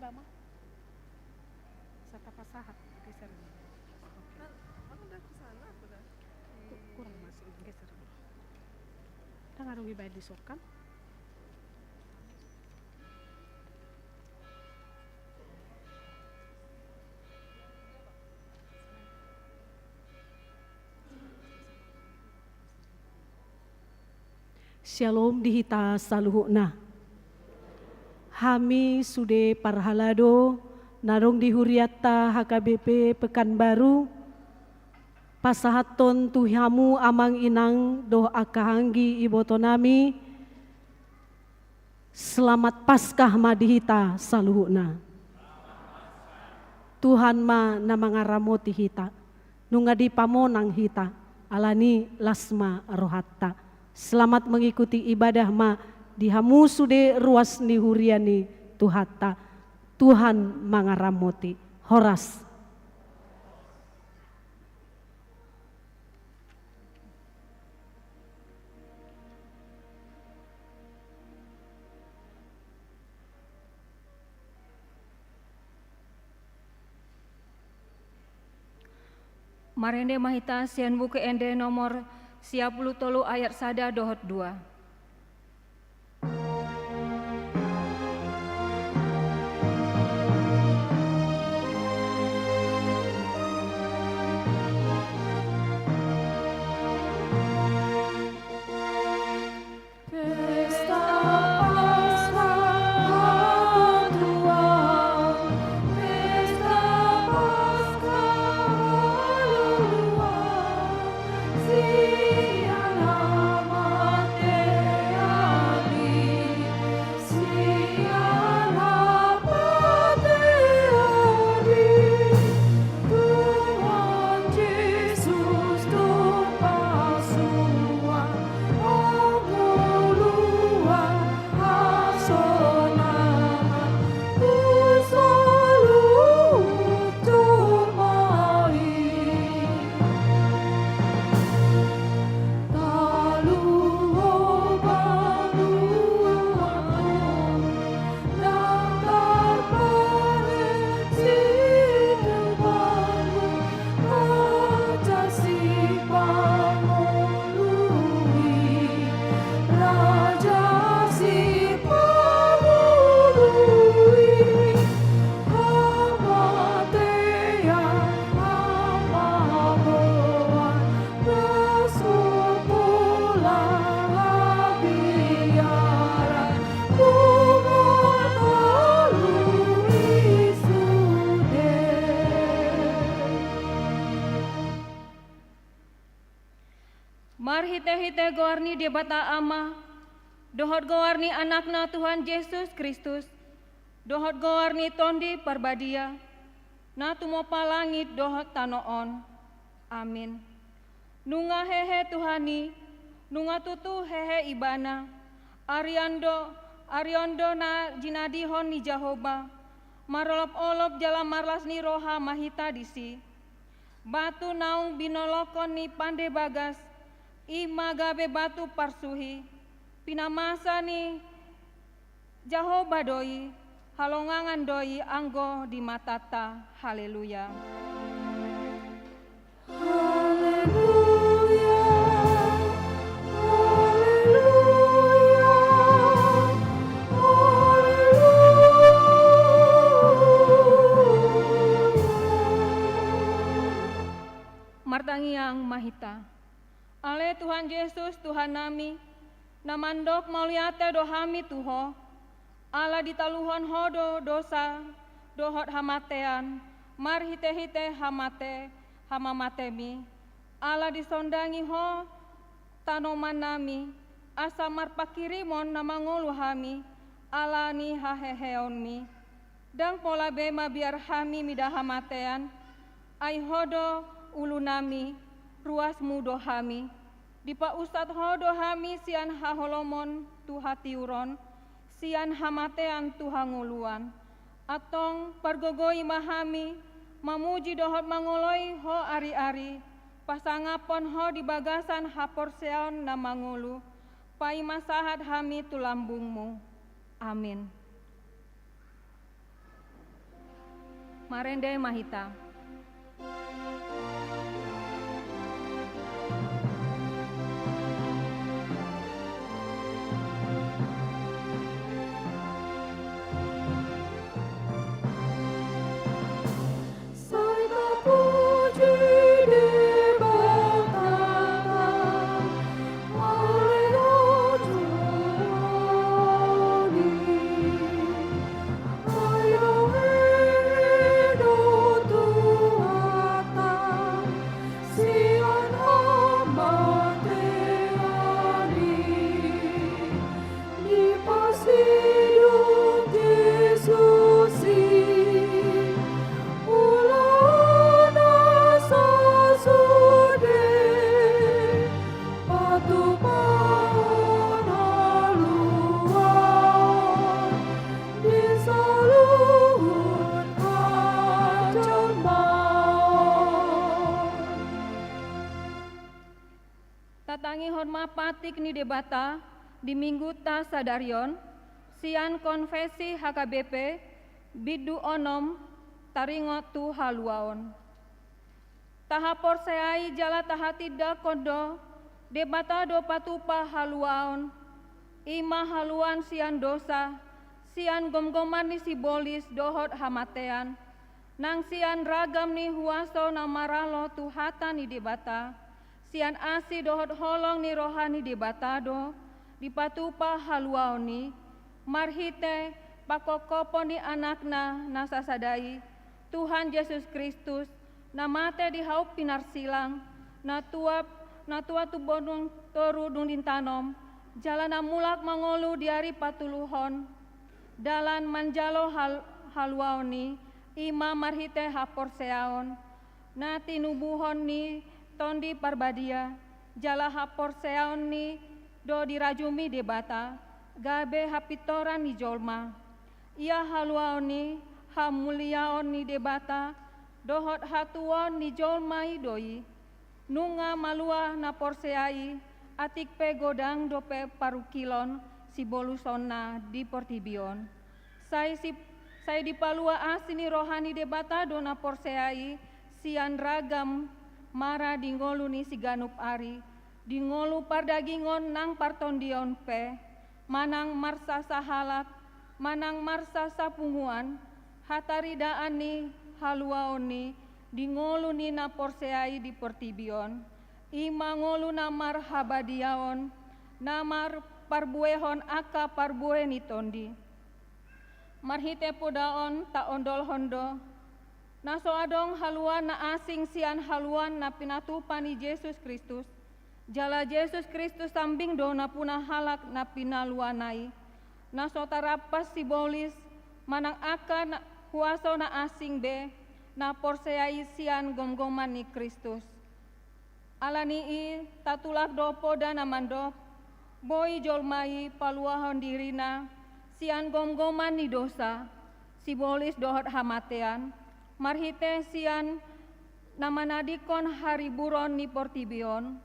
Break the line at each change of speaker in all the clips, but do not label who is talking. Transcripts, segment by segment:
Bama. Sata pasahat geser.
Kan aku udah kesana aku udah.
Kurang masih geser. Kita ngarungi bayar di sokan. Shalom dihita saluhuna. Hami sude parhalado narong di Huriata HKBP Pekanbaru. Pasahaton tuhamu amang inang doh akahanggi ibotonami. Selamat Paskah madihita saluhuna. Tuhan ma namangaramoti hita. Nungadi pamonang hita. Alani lasma rohatta. Selamat mengikuti ibadah ma dihamu sude ruas nihuriani tuhata. Tuhan mangaramoti. Horas.
Marende mahita sian buku ende nomor 33 ayat sada dohot 2. Mar hite-hite goarni debata ama, dohot goarni anakna Tuhan Yesus Kristus, dohot goarni tondi parbadia, na tumopa langit dohot tanoon. Amin. Nunga hehe Tuhani, nunga tutu hehe ibana, Ariondo na jinadihon ni Jehovah, marolop-olop jala marlas ni roha mahita disi, batu naung binolokon ni pande bagas, imagabe batu parsuhi, pinamasa ni Jehovah doi, halongangan doi anggo di matata. Haleluya. Martangiang mahita. Ale Tuhan Yesus Tuhan nami, namandok mauliate dohami tuho, ala ditaluhon hodo dosa, dohot hamatean, mar hite-hite hamate, hamamatemi, ala disondangi ho tanoman nami, asa mar pakirimon namangolu hami, ala ni haheheonmi, dang pola bema biar hami midahamatean, ai hodo ulu nami, ruas mudo hami, dipa ustad hodo hami sian haholomon tuhatiuron, sian hamatean tuhanguluan, atong pargogoi mahami, mamuji dohot mangoloi ho ari-ari, pasangapon ho di bagasan haporseon na mangulu, pai masahat hami tulambungmu. Amin. Marende Mahita. Tatangi hormat patik ni debata di minggu ta sadarion, sian konfesi HKBP, bidu onom, taringot tu haluaon. Tahapor seai jala tahatida kondo, debata do patupa haluaon, ima haluan sian dosa, sian gomgoman ni sibolis dohot hamatean, nang sian ragam ni huaso namaralo tu hata ni debata, sian asi dohot holong ni rohani debatado, dipatupa haluaoni, marhite pakokopo ni anakna nasasadai, Tuhan Yesus Kristus, namate di haup pinarsilang, natua tu bonung toru dundin tanom, jalana mulak mangolu diari patuluhon, dalan manjalo haluaoni, ima marhite hapor seaon, nati nubuhon ni tondi parbadia, jala hapor seaon ni do dirajumi debata, gabe hapitoran ni jolma. Ia haluaon ni hamuliaon ni debata, dohot hatuon ni jolma idoi, nunga malua na porseai, atik pe godang dope parukilon si bolusona di portibion. Saya dipalua asini rohani debata do na porseai, sian ragam mara dingolu ni siganup ari, dingolu pardagingon nang partondion pe, manang marsa sahalak, manang marsa sapunguan, hataridaan ni haluaon ni, dingolu ni na porseai di portibion, ima ngolu namar habadiaon, namar parbuehon aka parbue ni tondi. Marhite podaon ta ondol hondo, naso adong haluan na asing sian haluan na pinatupan ni Yesus Kristus. Jala Yesus Kristus sambing do na punah halak na pinaluanai. Naso tarapas sibolis manang aka na huaso na asing be na porseai sian gomgoman ni Kristus. Alanii tatulak do poda na mandok, boy jolmai paluahon dirina sian gomgoman ni dosa, sibolis dohot hamatean, marhite sian namanadikon hari buron ni portibion,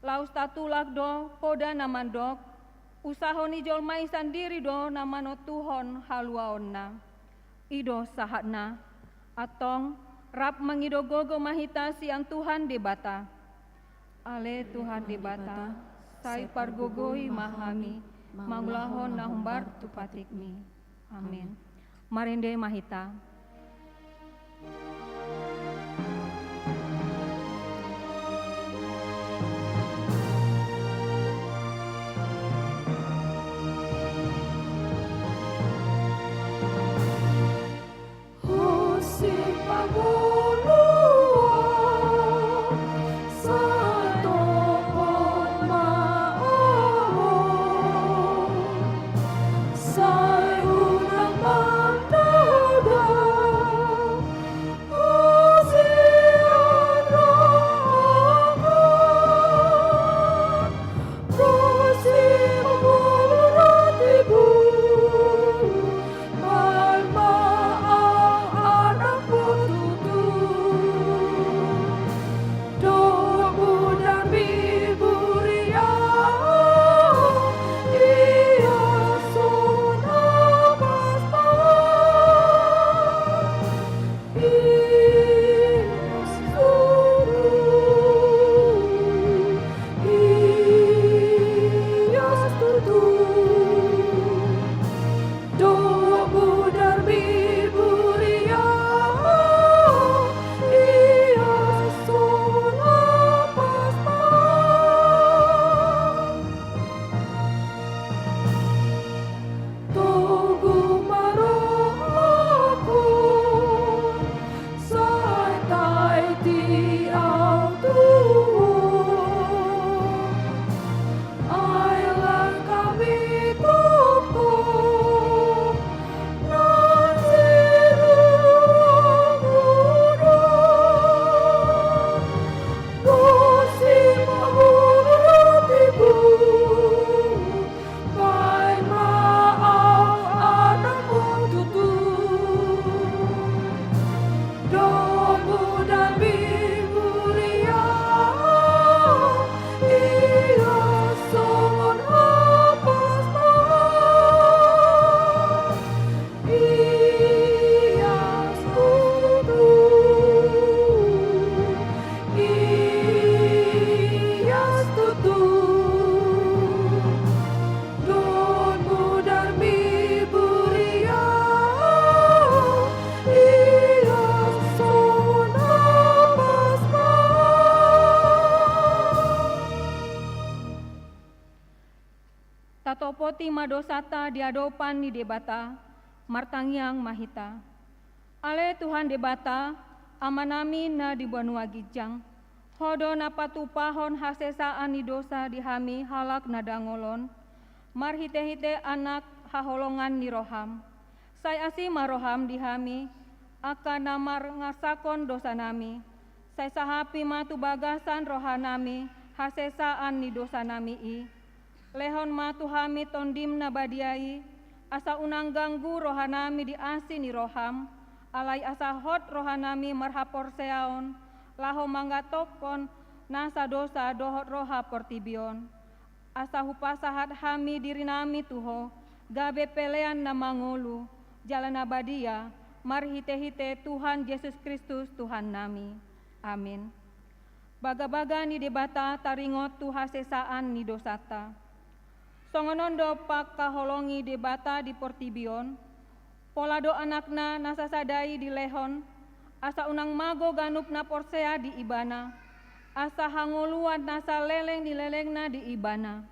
laus tatulak do poda namandok, usahon ni jolmai sandiri do namano tuhon haluaonna. Ido sahatna, atong rap mangidogogo mahita sian Tuhan debata. Ale Tuhan debata, sai pargogoi mahami, maulahon na humbar tupatikmi. Amin. Marende mahita.
Sai unang mandado
poti madosata diadopan ni debata, martangiang mahita. Ale Tuhan debata, amanami na dibanua gijang, hodo na patupahon hasesaan ni dosa dihami halak na dangolon, marhite-hite anak haholongan ni roham. Saya asi maroham dihami, akan namar ngasakon dosa nami. Saya sahapi matu bagasan rohanami, hasesaan ni dosa nami i. Lehon matu hami tondim na badiai, asa unang ganggu rohanami di asi ni roham, alai asa hot rohanami marhapor seaon, laho manggatokon nasa dosa dohot roha portibion. Asa hupasahat hami diri nami tuho, gabe pelean na mangulu, jalan abadia, marhite-hite Tuhan Yesus Kristus Tuhan nami. Amin. Baga-baga ni debata taringot tu hasesaan ni dosata. Songonondo pak kaholongi debata di portibion, polado anakna nasasadai di lehon, asa unang mago ganup na porsea di ibana, asa hangoluan nasa leleng di lelengna di ibana,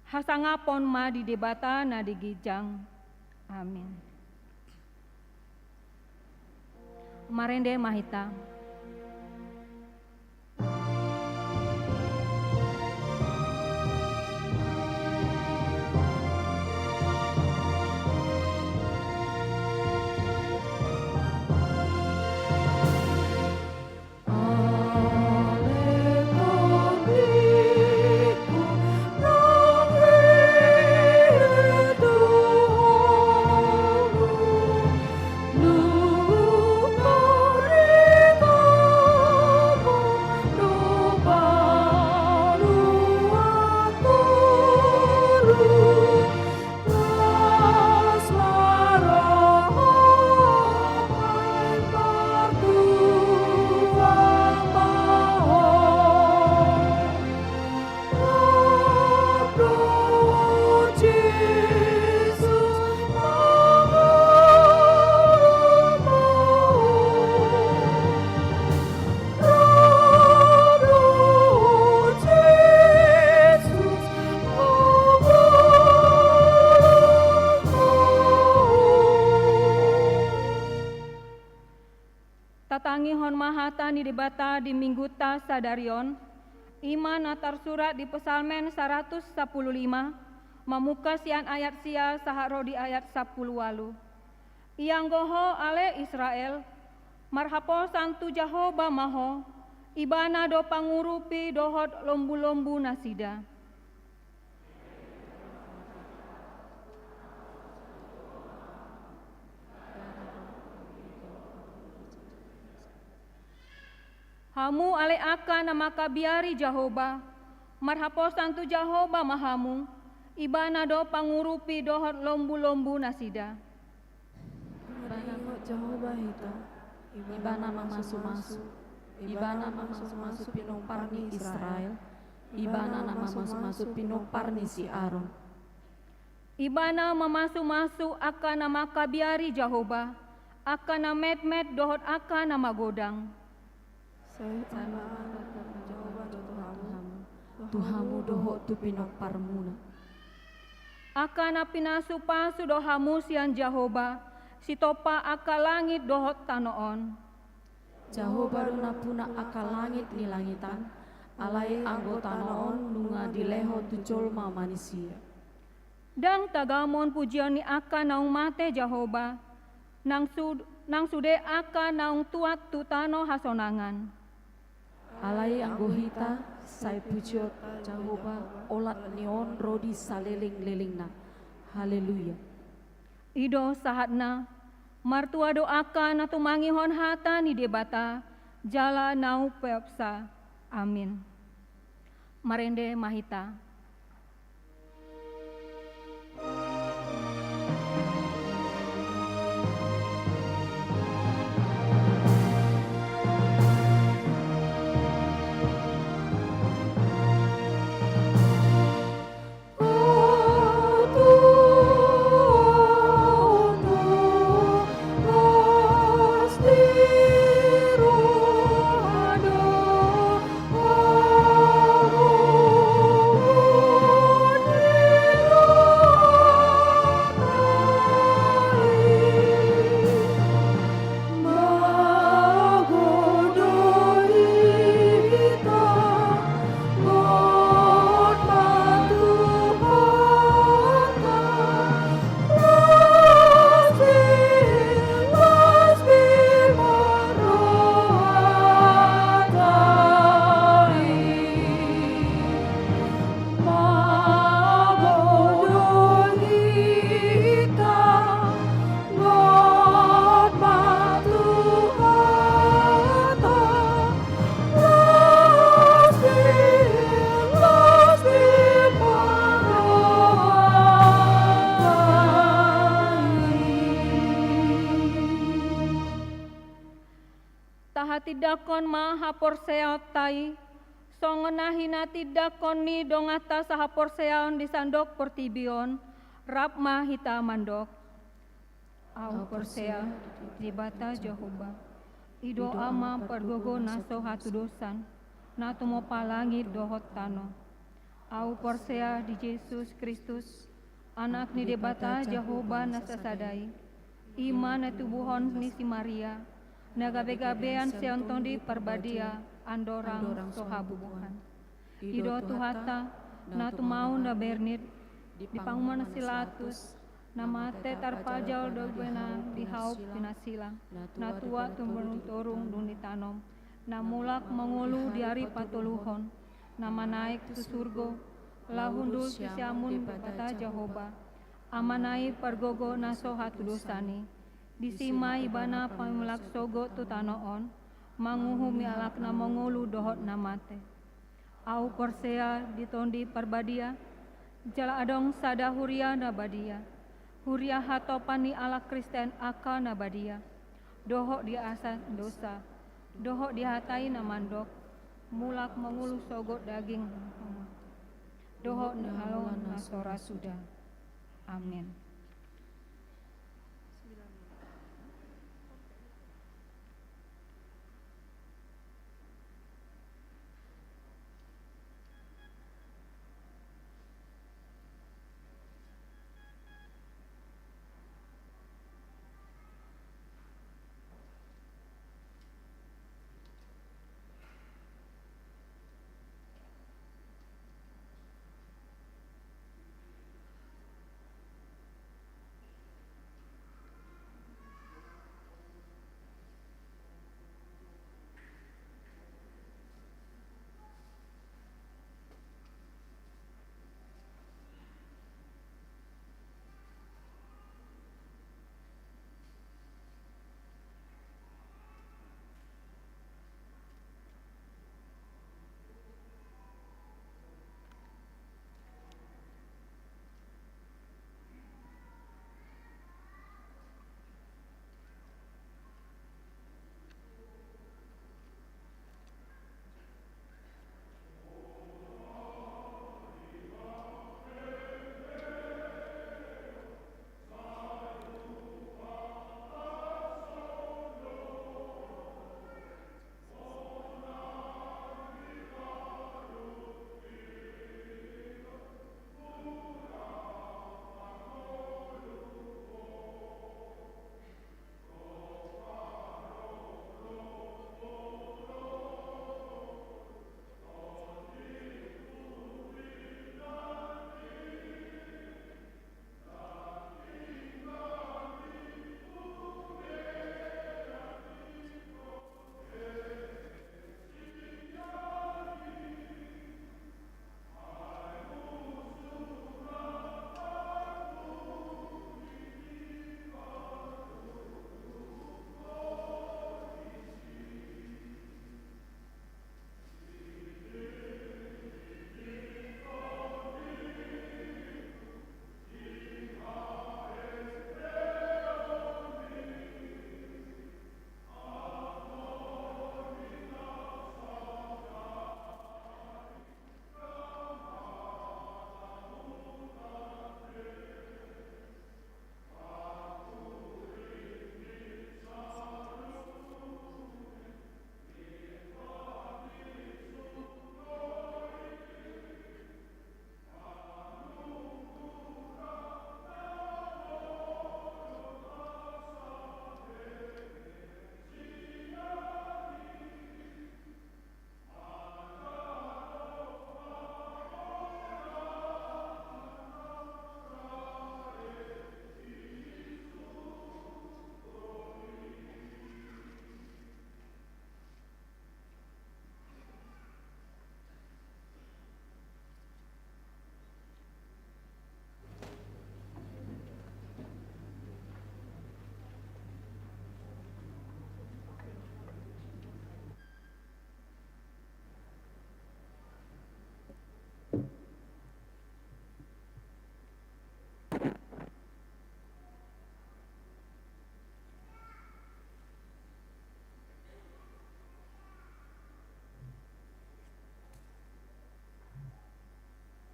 hasangapon ma di debata na di gijang. Amin. Marende mahita. Tatangihon mahata ni debata di minggu ta sadarion, iman atar surat di pesalmen 115, mamuka sian ayat sia saharo di ayat 10 walu. Iang goho ale Israel, marhapo santu Jahoba maho, ibana do pangurupi dohot lombu-lombu nasida. Hamu ale aka nama kabiari Jahoba, marhapo santu Jahoba mahamu, ibana do pangurupi dohot lombu-lombu nasida.
Ibana Jahoba hita, ibana mamasu-masu, ibana mamasu-masu pinomparni Israel, ibana mamasu-masu pinomparni si Aaron.
Ibana mamasu-masu aka nama kabiari Jahoba, aka na met-met dohot aka nama godang.
Tuhamu doho tu pinokparmuna.
Aka na pinasupasu dohamu sian Jahoba, sitopa aka langit dohot tanoon.
Jahoba dona puna aka langit ni langitan, alai anggota noon nunga dileho tu colma manusia.
Dang tagamon pujian ni aka naung mate Jahoba, nang sude aka naung tuat tu tano hasonangan.
Alai anggohita sai pujiot Jahoba olat neon rodi saleling-lelingna. Haleluya.
Ido sahatna, martua doaka na tumangihon hata ni debata, jala nau peopsa. Amin. Marende mahita.
Oh
lakon maha porseao tai, songenahina tidak koni dongata saha porseaon di sandok portibion, rap mahita mandok. Au porsea di bata Jehovah, ido ama pergogo naso hatu dosan, nato mo palangit dohot tano. Au porsea di Yesus Kristus, anak ni debata Jehovah nasasadai, iman na tubuhon ni si Maria, nagabe-gabean seonton di perbadia, andorang sohabubuhan. Ido tuhata, na tumau na bernit, di panguman silatus, na mate tarpajal dogbena di haup pinasilang, na tua tumurung dunitanom, na mulak mengulu di hari patuluhon, na manaik ke surgo, lahundul sisiamun bata Jehovah, amanai pergogo naso hatu dosani, disimai bana pamulak sogo tutanoon, manguhumi alak na mengulu dohot namate. Au porsea ditondi perbadia, jala adong sada huria na badia, huria hatopani ala Kristen aka na badia, dohok di asa dosa, dohok di hatai na mandok, mulak mengulu sogot daging, dohok na alon na sora sudah. Amin.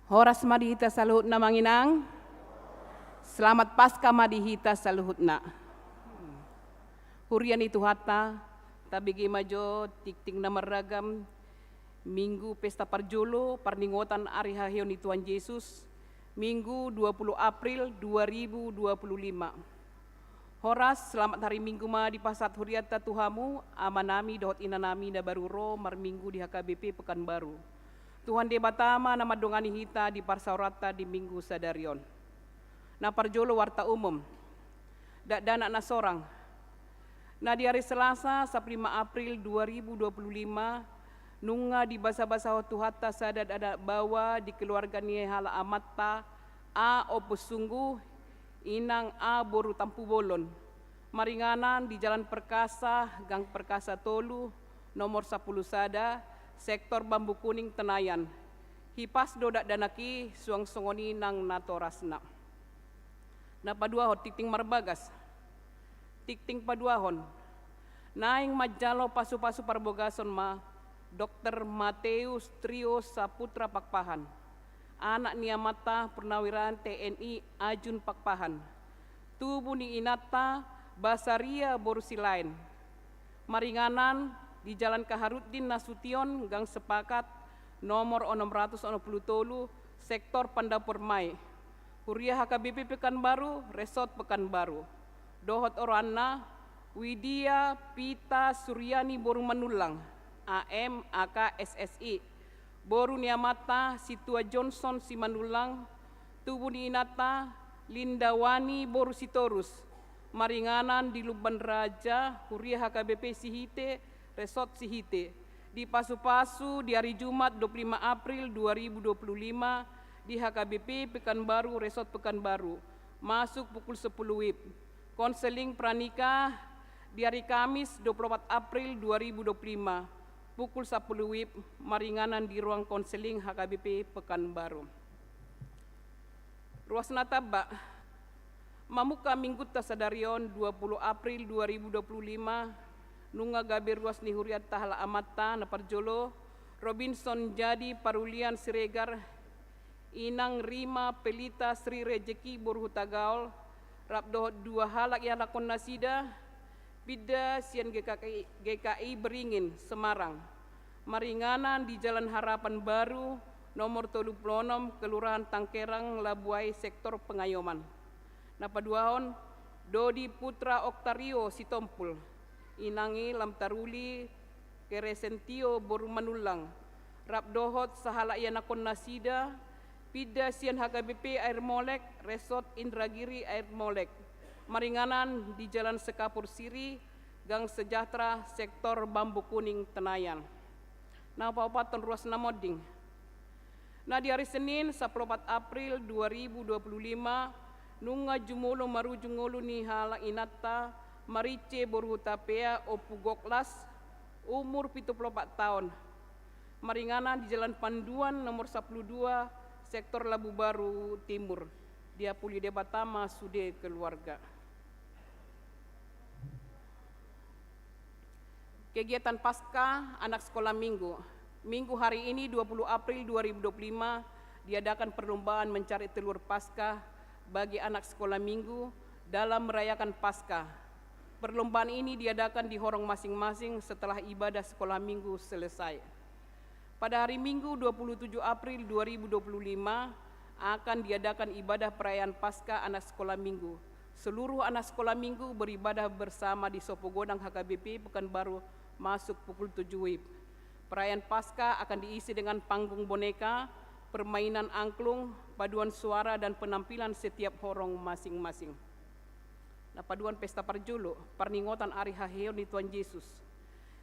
Horas madihita saluhutna manginang. Selamat Paskah madihita saluhutna. Hurian itu hata, tabigi majo tik-tik na maragam, Minggu Pesta Parjolo, Parningotan Ari Haheon Tuhan Yesus, Minggu 20 April 2025. Horas, selamat hari Minggu ma di pasat huriata Tuhamu, amanami dohot inanami da baruro mar Minggu di HKBP Pekanbaru. Tuhan debatama nama dongani hita di parsaurata di Minggu Sadarion. Na parjolo warta umum, dak dana na sorang. Na di hari Selasa, 5 April 2025, nunga di basa-basa tuhata sadat ada bawa di keluarga ni hala amatta, a opus sungguh, inang a boru tampu bolon. Maringanan di Jalan Perkasa, Gang Perkasa Tolu, nomor 10 sada, sektor Bambu Kuning Tenayan. Hipas dodak danaki suang songoni nang natorasna. Na paduahon tikting marbagas. Tikting paduahon. Naing majalo pasu-pasu parbogason ma Dr. Mateus Trio Saputra Pakpahan. Anak niamata pernawiran TNI Ajun Pakpahan. Tubuh ni inata Basaria Borusilain. Maringanan di Jalan Kaharuddin Nasution, Gang Sepakat, nomor 660 sektor Pandapur Mai. Huriah HKBP Pekanbaru, Resort Pekanbaru. Dohot Orana, Widya Pita Suryani Boru Manulang, AM AK SSI. Boru Niamata Situa Johnson Simanulang, Tubuh ni Inata Lindawani Boru Sitorus. Maringanan di Luban Raja, Huriah HKBP Sihite, Resort Sihite. Di Pasu-Pasu di hari Jumat 25 April 2025 di HKBP Pekanbaru, Resort Pekanbaru. Masuk pukul 10 WIB. Konseling pranikah di hari Kamis 24 April 2025 pukul 10 WIB. Maringanan di ruang konseling HKBP Pekanbaru. Ruas Nataba Mamuka Minggu Tasadarion 20 April 2025 nunga gabe ruas ni huriat tahala amata na parjolo Robinson Jadi Parulian Siregar Inang Rima Pelita Sri Rejeki Burhutagaol Rabdo dua halak yang lakon nasida Bida Sian GKI Beringin Semarang. Maringanan di Jalan Harapan Baru nomor 36 Kelurahan Tangkerang Labuai sektor Pengayoman. Napaduahon Dodi Putra Oktario Sitompul Inangi Lamtaruli Keresentio Boru Manulang. Rabdohot sahala yanakon nasida Pida Sian HKBP Air Molek Resort Indragiri Air Molek. Maringanan di Jalan Sekapur Siri Gang Sejahtera sektor Bambu Kuning Tenayan. Napaupaton ruas namoding. Nah di hari Senin 14 April 2025 nunga jumolo maru jungolo ni hala inata marice borhutapea opugoklas umur 74 tahun. Maringanan di Jalan Panduan nomor 12 sektor Labu Baru Timur. Dia puli debatama sude keluarga. Kegiatan Paskah anak sekolah minggu. Minggu hari ini 20 April 2025 diadakan perlombaan mencari telur Paskah bagi anak sekolah minggu dalam merayakan Paskah. Perlombaan ini diadakan di horong masing-masing setelah ibadah sekolah minggu selesai. Pada hari Minggu 27 April 2025 akan diadakan ibadah perayaan Paskah anak sekolah minggu. Seluruh anak sekolah minggu beribadah bersama di Sopogodang HKBP Pekanbaru masuk pukul 7 WIB. Perayaan Paskah akan diisi dengan panggung boneka, permainan angklung, paduan suara dan penampilan setiap horong masing-masing. Nah, paduan pesta parjolo, Parningotan Ari Haheon di Tuhan Yesus.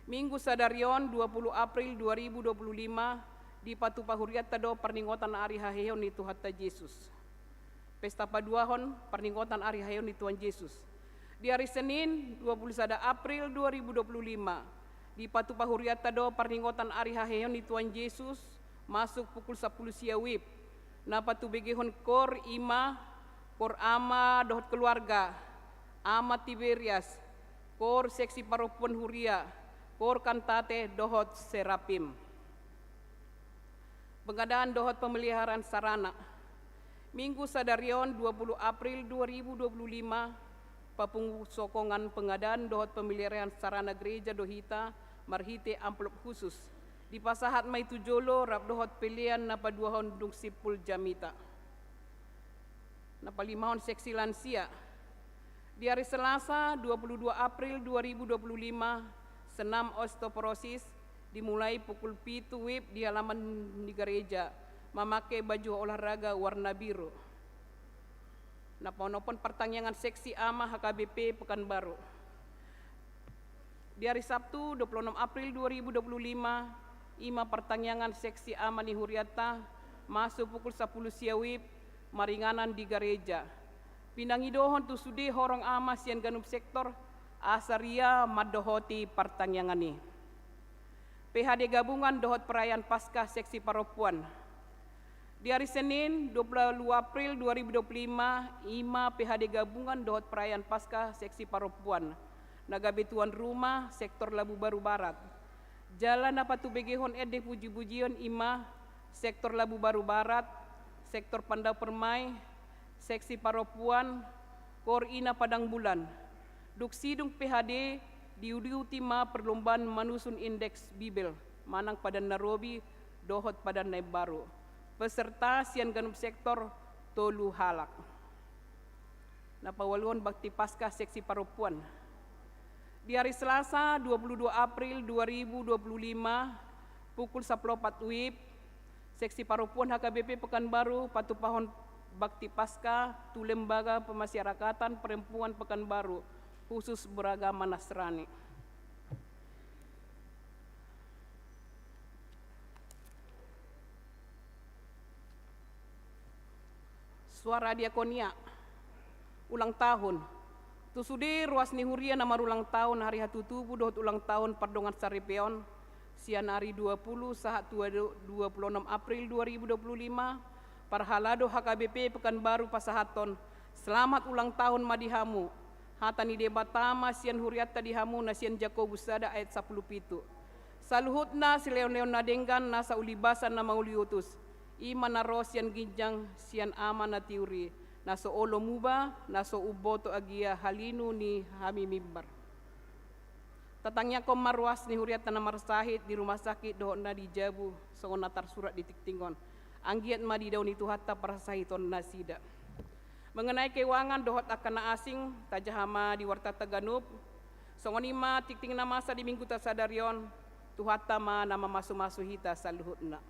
Minggu Sadarion 20 April 2025 di Patu Pahuriat Tado Parningotan Ari Haheon di Tuhan Yesus. Pesta paduahon Parningotan Ari Haheon di Tuhan Yesus. Di hari Senin 21 April 2025 di Patu Pahuriat Tado Parningotan Ari Haheon di Tuhan Yesus masuk pukul 10 siawib. Napatu begehon kor ima, kor ama dohot keluarga, ama Tiberias, kor seksi paropon huria, kor kantate dohot serapim. Pengadaan dohot pemeliharaan sarana. Minggu Sadarion 20 April 2025, sokongan pengadaan dohot pemeliharaan sarana gereja Dohita marhite amplop khusus. Di pasahat mai tujolo rap dohot pilihan napa 2 hondung sipul jamita. Napa 5 hon seksi lansia. Di hari Selasa 22 April 2025, senam osteoporosis dimulai pukul 7 WIB di halaman di gereja, memakai baju olahraga warna biru. Napa-nopon pertanyaan seksi AMA HKBP Pekanbaru. Di hari Sabtu 26 April 2025, ima pertanyaan seksi AMA ni Huriata masuk pukul 10 siang WIB maringanan di gereja. Pinangidohon tu sude horong AMA sian ganup sektor asaria madohoti pertanyaan ni. PHD gabungan dohot perayaan Paskah seksi Paropuan. Di hari Senin 22 April 2025, ima PHD gabungan dohot perayaan Paskah seksi Paropuan. Nagabe tuan rumah sektor Labu Baru Barat. Jalan apa tu begehon ede puji-pujion ima sektor Labu Baru Barat, sektor Pandau Permai, seksi Paropuan, Kor Ina Padang Bulan. Duk sidung PHD diutima perlombaan manusun indeks Bibel, manang pada Nairobi, dohot pada Baru. Peserta sian ganup sektor Tolu Halak. Napawaluan Bakti Paskah seksi Paropuan. Di hari Selasa 22 April 2025, pukul 14 WIB, seksi Paropuan HKBP Pekanbaru Patupahon Bakti Paskah tu Lembaga Pemasyarakatan Perempuan Pekanbaru khusus beragama Nasrani. Suara diakonia ulang tahun. Tusude ruas ni huria nama ulang tahun hari hatutubu dohot ulang tahun pardongan Saripeon sian hari 20 sahat 26 April 2025 parhalado HKBP Pekanbaru Pasahaton. Selamat ulang tahun madihamu. Hatani debatama sian huriata dihamu na sian Jakobus sada ayat 10 pitu. Saluhutna si leon-leon nadenggan nasa ulibasan na mauliutus. Ima na ro sian ginjang sian ama na tiuri. Naso olo muba, naso uboto agia halinu ni hami mimbar. Tatangnya kom marwas ni huriata na marsahit di rumah sakit dohon na di Jabu. Songon natar surat di tiktingon. Anggiat madi daun itu hatta parasahiton nasida. Mengenai keuangan dohot akan na asing tajahama di warta Taganub songonima tikting na masa di minggu tasadarion tuhata ma nama masu-masu hita saluhutna.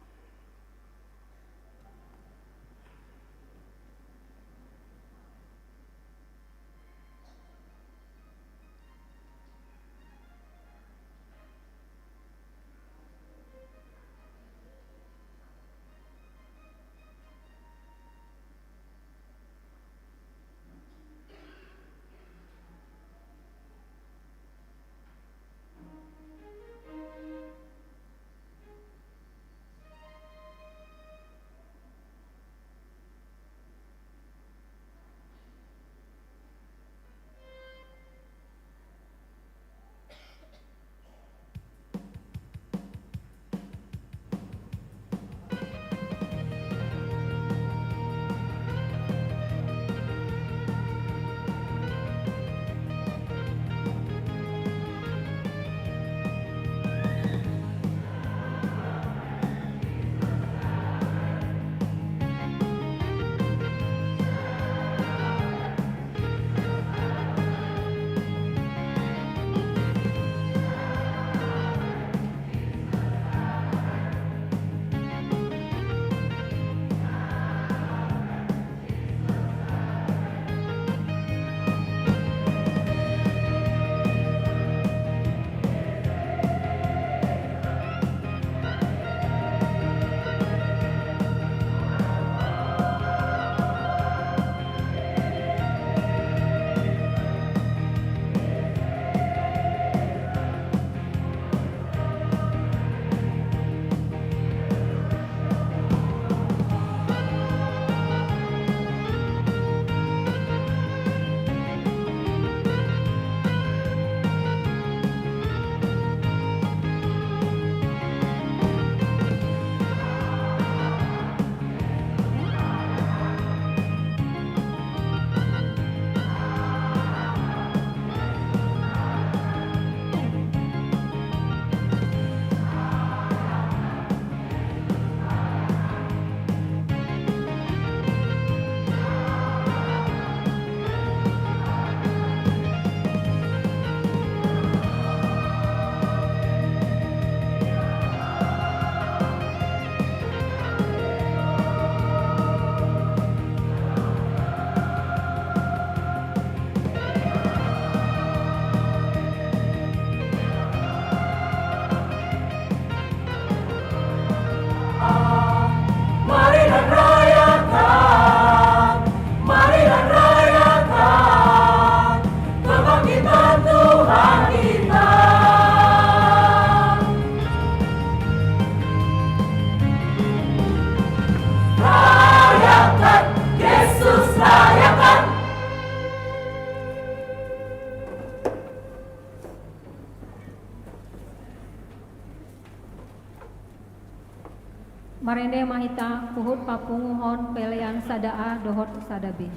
Marende mahita puhut papunguhon pelean sadaa dohot sadabe.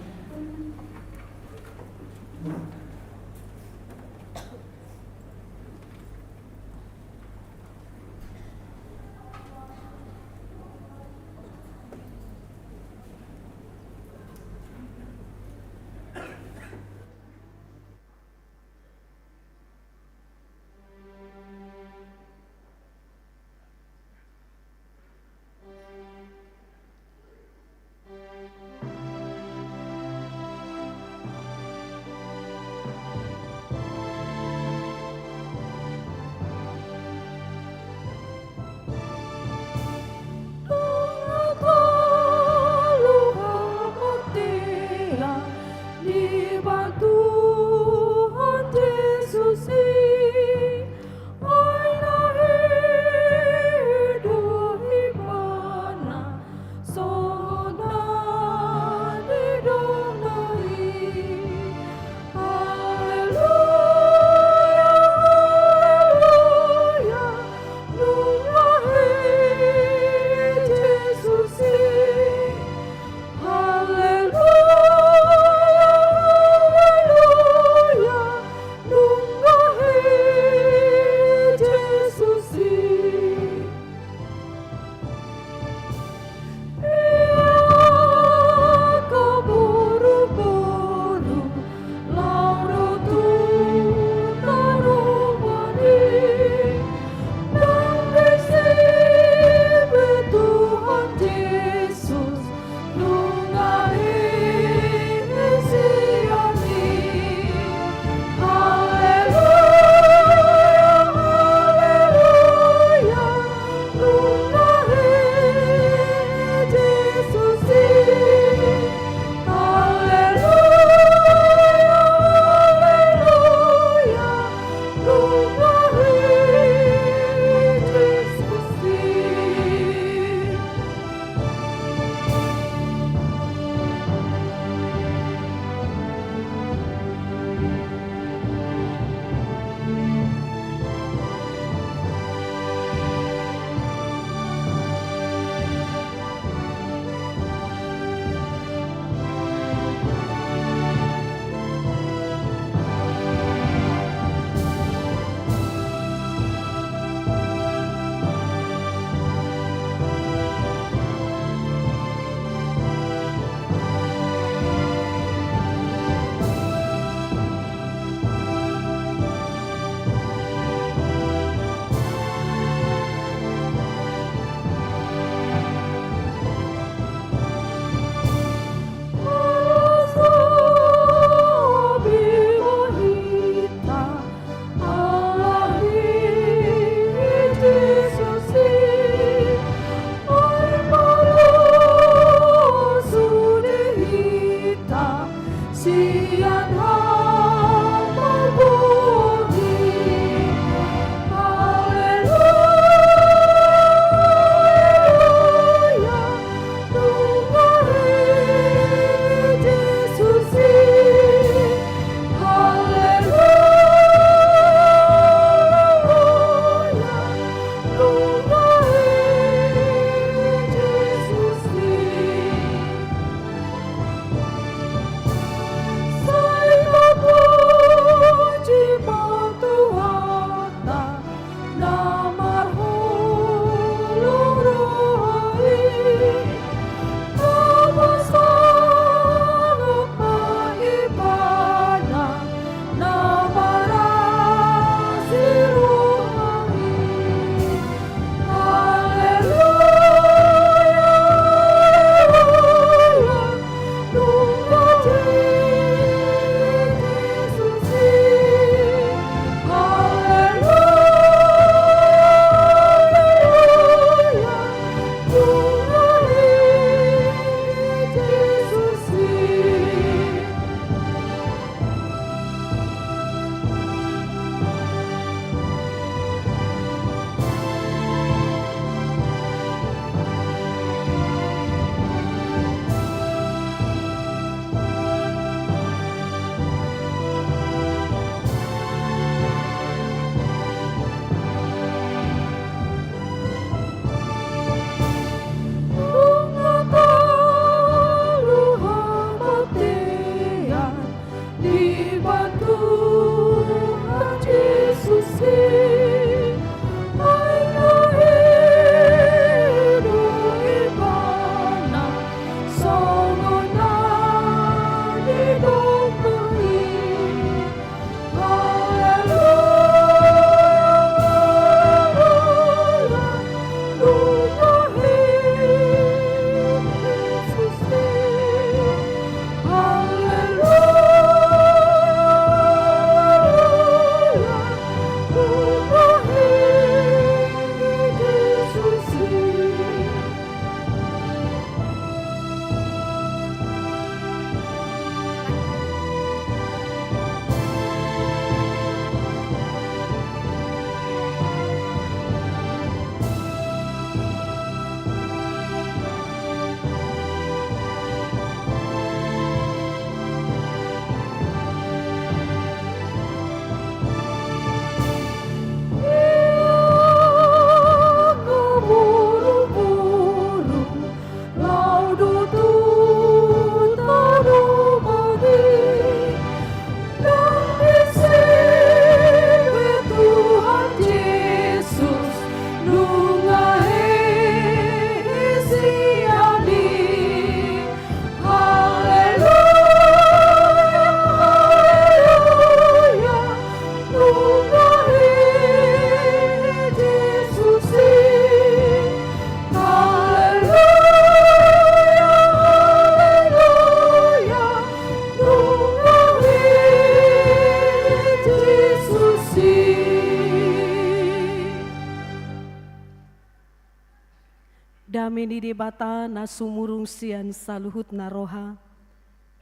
meni debata na sumurung sian saluhut na roha.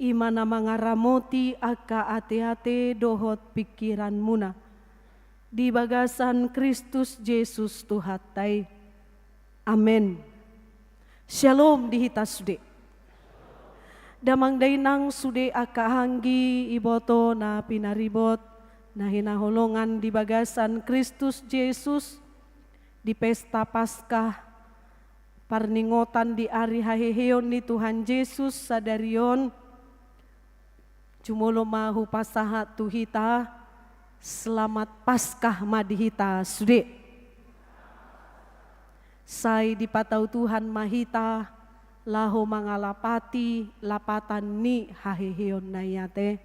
Imana mangaramoti aka ate-ate dohot pikiran muna. Di bagasan Kristus Yesus Tuhatai. Amen. Shalom dihita sude. Damang dainang sude aka hanggi iboto na pinaribot na hinaholongan di bagasan Kristus Yesus di pesta Paskah parningotan di ari haheheon ni Tuhan Yesus sadarion jumulo mahu pasaha tuhita selamat Paskah madihita sude. Sai dipatau Tuhan mahita laho mangalapati lapatan ni haheheon nayate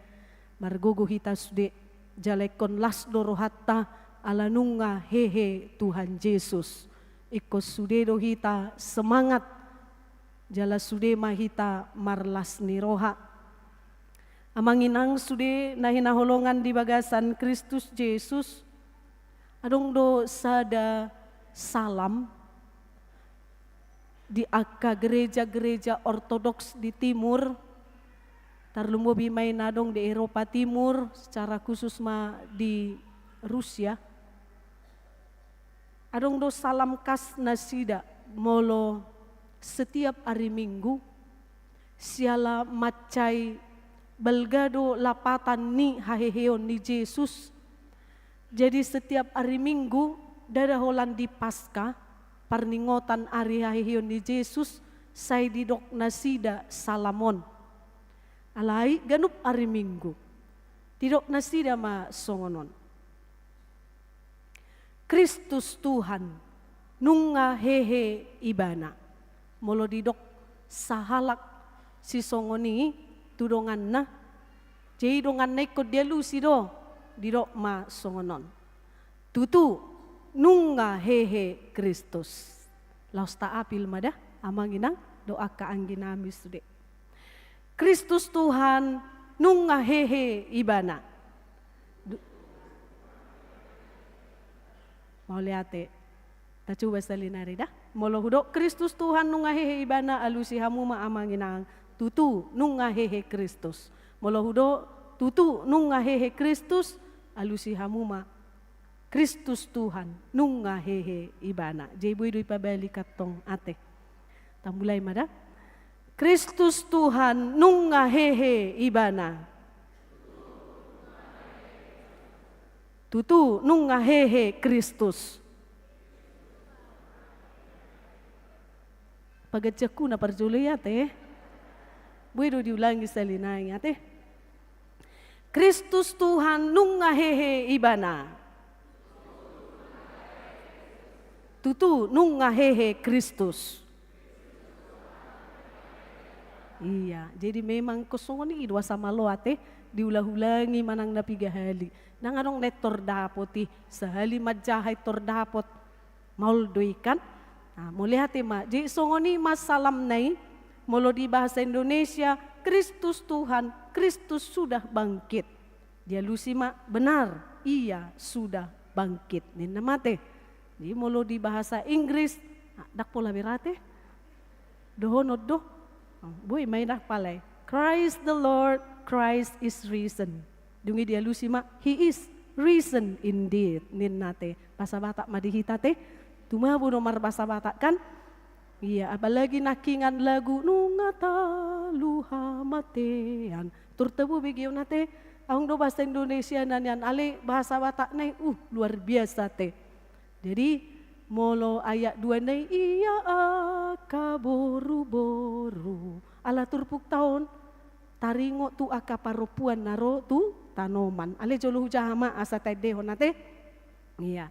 margogo hita sude jalekon las dorohatta alanunga hehe Tuhan Yesus ikos sude dohita semangat jala sude mahita marlas ni roha amanginang sude nahinaholongan di bagasan Kristus Yesus adong do sada salam di aka gereja-gereja ortodoks di timur, tarlumbobi may nadong di Eropa Timur, secara khusus di Rusia. Adong do salam kas nasida molo setiap hari Minggu, siala macai belgado lapatan ni haheheon ni Yesus. Jadi setiap hari Minggu, dadaholan di Paskah, parningotan ari haheheon ni Yesus say didok nasida salamon. Alai ganup ari Minggu. Didok nasida ma songonon. Kristus Tuhan nunga hehe ibana. Molo didok sahalak si songoni tudongan na. Jadi dongan na ikut dia lusido didok ma songonon. Tutu nunga hehe Kristus. Laus ta apil mada amanginang doa ka angginami sude. Kristus Tuhan nunga hehe ibana. Mau liate. Ta coba salinari dah. Molo hudo Kristus Tuhan nunga hehe ibana alusi hamu ma amanginang tutu nunga hehe Kristus. Molo hudo tutu nunga hehe Kristus alusi hamu ma Kristus Tuhan nunga hehe ibana. Jaibu idu ipabali katong ate. Tambulai mada. Kristus Tuhan nunga hehe ibana. Tutu nunga hehe Kristus. Pagacyaku na parjuli ate. Buido diulangi salinay ate. Kristus Tuhan nunga hehe ibana. Tutu nunga hehe Kristus. Iya, jadi memang kosong ni dua sama lo ate diulah-ulangi manang napiga hali. Nang anong netor dapoti sehali majahay tor dapot maul doikan. Nah, mulai hati ma, jadi songoni mas salam nai molo di bahasa Indonesia Kristus Tuhan, Kristus sudah bangkit. Dia lusima benar, iya sudah bangkit. Nina mate. Jadi molo di bahasa Inggris, dak pola berate, dohonod do, boy may dak palay. Christ the Lord, Christ is risen. Dungi dia lusima, He is risen indeed. Nin nate, basa batak madihita te, tumabu nomar basa batak kan? Iya, apalagi nakingan lagu nungata luha matean. Turtebu bigyo nate, ang do bahasa Indonesia nanyan ale bahasa batak nai, luar biasa te. Jadi molo ayat 2 nai iya aka boru-boru ala turpuk tahun taringo tu aka parupuan naro tu tanoman ale jolo hujahama asa tadeho nate iya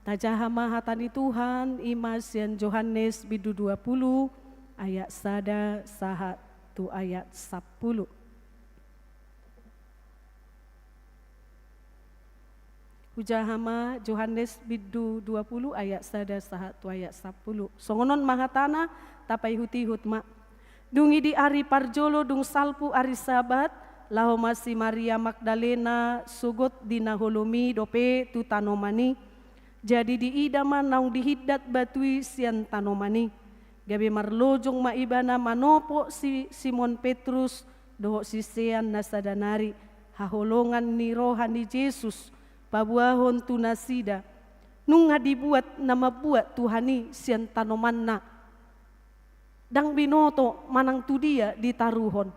tajahama hatani Tuhan imas yang Yohanes bidu 20 ayat sada sahat tu ayat 10. Hujahama Yohanes bidu 20 ayat sada sahat tu ayat 10. Songonon mahatana tapai huti hutma. Dungi di ari parjolo dung salpu ari sabat laho masi Maria Magdalena sugot dina holomi dope tu tanomani. Jadi di idama naung dihidat batui sian tanomani. Gabe marlojong maibana manopo si Simon Petrus doho si sian nasadanari haholongan ni rohani Yesus pabuahon tunasida. Nunga dibuat nama buat Tuhani sian tanomanna. Dang binoto manang tu dia ditaruhon.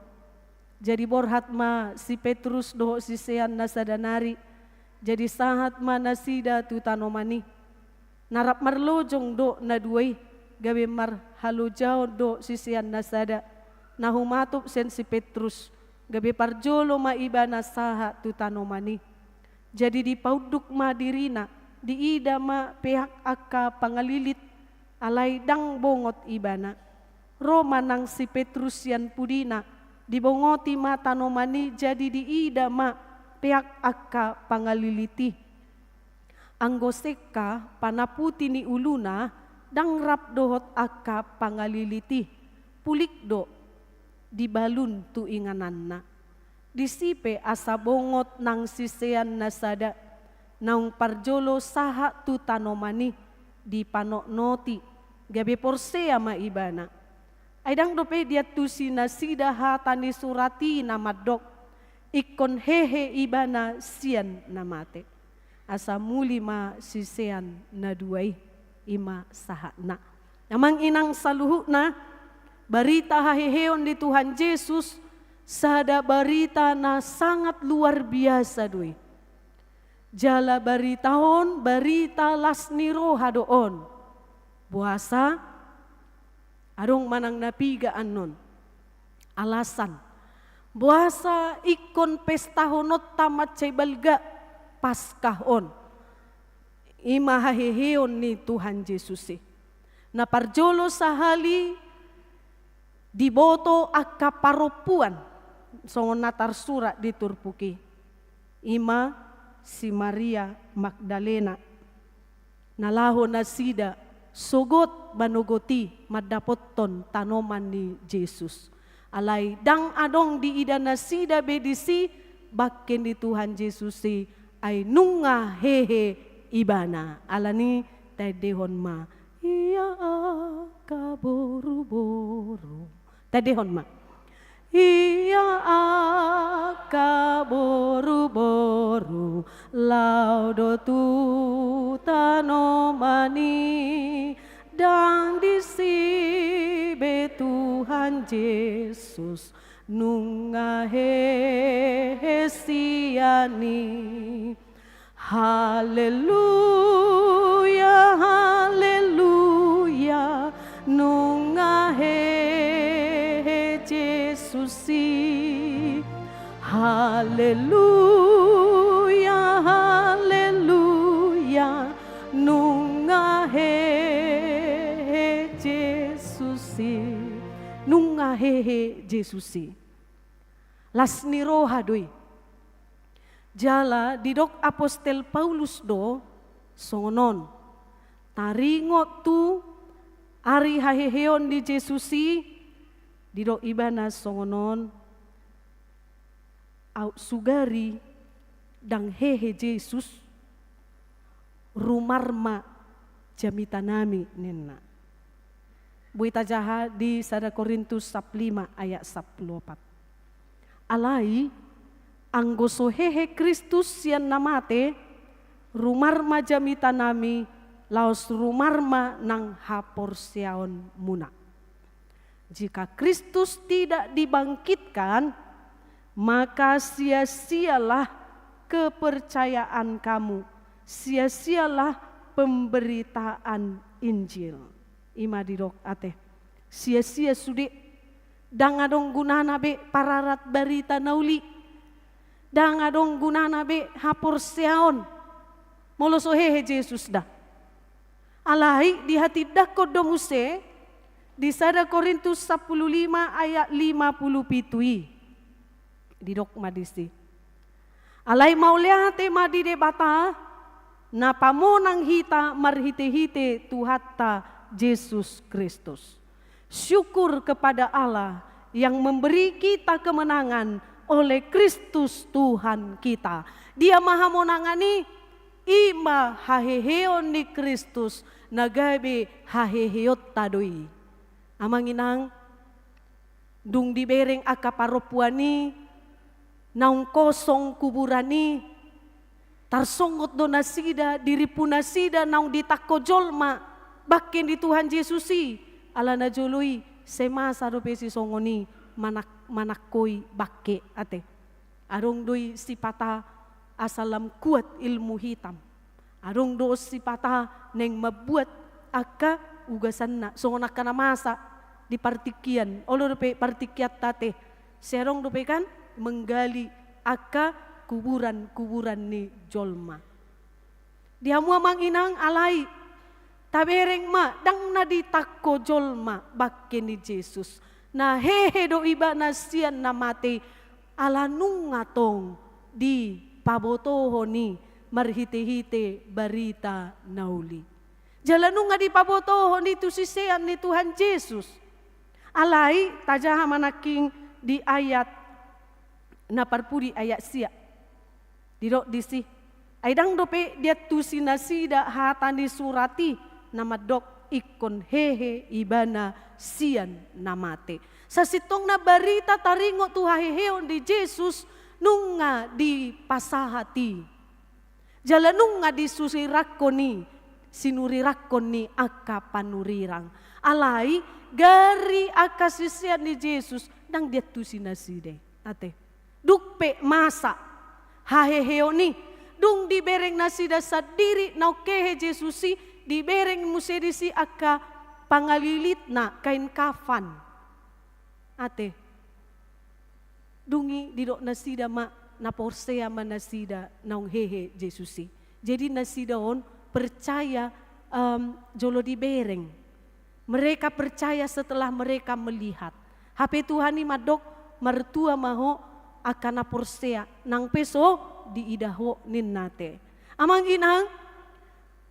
Jadi borhat ma si Petrus doho si sian nasadanari. Jadi sahat ma nasida tu tanomani. Narap marlojong do na duay. Gabe mar halujao do si sian nasada. Nahumatop sen si Petrus. Gabe parjolo ma iba nasaha tu tanomani. Jadi di pauduk ma dirina. Di ida ma pihak aka pangalilit. Alay dang bongot ibana. Roma nang si Petrus yan pudina. Dibongoti ma tanomani jadi di ida ma pihak aka pangaliliti. Anggoseka panaputi ni uluna dang rap dohot aka pangaliliti. Pulik do dibalun tu ingananna. Disipe asa bongot nang sisean nasada. Naung parjolo saha tu tanomani di panoknoti. Gabe porsea ma ibana. Aidang dope dia tu sinasida hatani surati namadok. Ikon hehe ibana sian namate. Asa muli ma sisean na duay ima sahana. Namang inang saluhu na barita haheheon di Tuhan Yesus sada barita na sangat luar biasa duy. Jala baritahon barita lasni roha doon. Buasa adong manang napigaan nun. Alasan. Buasa ikon pestahonot tamat cay balga paskahon. Ima haheheon ni Tuhan Yesus. Naparjolo sahali diboto akka paropuan. Songon natar surat di Turpuki. Ima si Maria Magdalena. Nalaho na sida sogot banogoti madapoton tanoman ni Jesus. Alay dang adong di ida na sida bedisi bakken di Tuhan Yesus ay nunga hehe ibana. Alani tadehon ma iya kaburu-buru. Tadehon ma iya akaboru-boru laudo tu tanomani dang disibe Tuhan Yesus nunga hesiani. Haleluya, haleluya, nunga Yesusi. Haleluya, haleluya, nunga Yesusi. Nunga Yesusi. Lasni roha doy. Jala didok apostel Paulus do songonon. Taringot tu ari haheheon di Yesusi didok ibana songonon. Au sugari dang hehe Yesus rumarma jamitanami nena. Buita jaha di 1 Korintus 5 ayat 14. Alai anggoso hehe Kristus yan namate rumarma jamitanami laos rumarma nang haporsiaon muna. Jika Kristus tidak dibangkitkan, maka sia-sialah kepercayaan kamu, sia-sialah pemberitaan Injil. Ima dirok ate, sia-sia sudik, dang adong gunana be pararat barita nauli, dang adong gunana be haporsiaon, moloso hehe Yesus dah. Alai di hati dakod domuse, di 1 Korintus 15 ayat 57. Didok madisi. Alay mauliate madide bata na pamonang hita marhite-hite tuhatta Yesus Kristus. Syukur kepada Allah yang memberi kita kemenangan oleh Kristus Tuhan kita. Dia maha monangani ima haheheon ni Kristus nagabe haheheot tadoi. Amang inang, dung dibereng akaparopuani, naung kosong kuburani, tarsongot do nasida, diripu nasida naung ditakko jolma, bakken di Tuhan Yesusi, ala na joloi, semasa do pesi songoni, manakoi bakke ate. Arong doi sipata asalam kuat ilmu hitam. Arong do sipata neng mabuat aka ugasan na. Songonak ka na masa di partikian. Olo dope partikiat tate. Serong dope kan menggali aka kuburan-kuburan ni jolma. Dihamu amang inang alai. Tabereng ma dang na ditakko jolma bakke ni Jesus. Na hehe do iba na sian na mate ala nungatong di pabotoho ni marhite-hite barita nauli. Jalanunga di pabotoho ni tu sisean ni Tuhan Yesus. Alai tajaha manaking di ayat na parpuri ayat sia. Didok disi. Aidang dope dia tu sinasida hatani surati nama dok ikon hehe ibana sian namate. Sa sitong na barita taringo tu haheheon di Jesus nunga di pasahati. Jalanunga di susirakoni sinurirakoni aka panurirang. Alai gari aka sisian ni Jesus nang dia tu sinaside. Ate. Dukpe masa haheheoni dung dibereng nasida sadiri naukehe Jesusi dibereng musedisi aka pangalilit na kain kafan. Ate, dungi didok nasida ma naporsea ma nasida naung hehe Jesusi. Jadi nasida on percaya jolo dibereng. Mereka percaya setelah mereka melihat. HP Tuhan ni madok mertua maho akan naporsea nang peso diidaho ninnate. Amang inang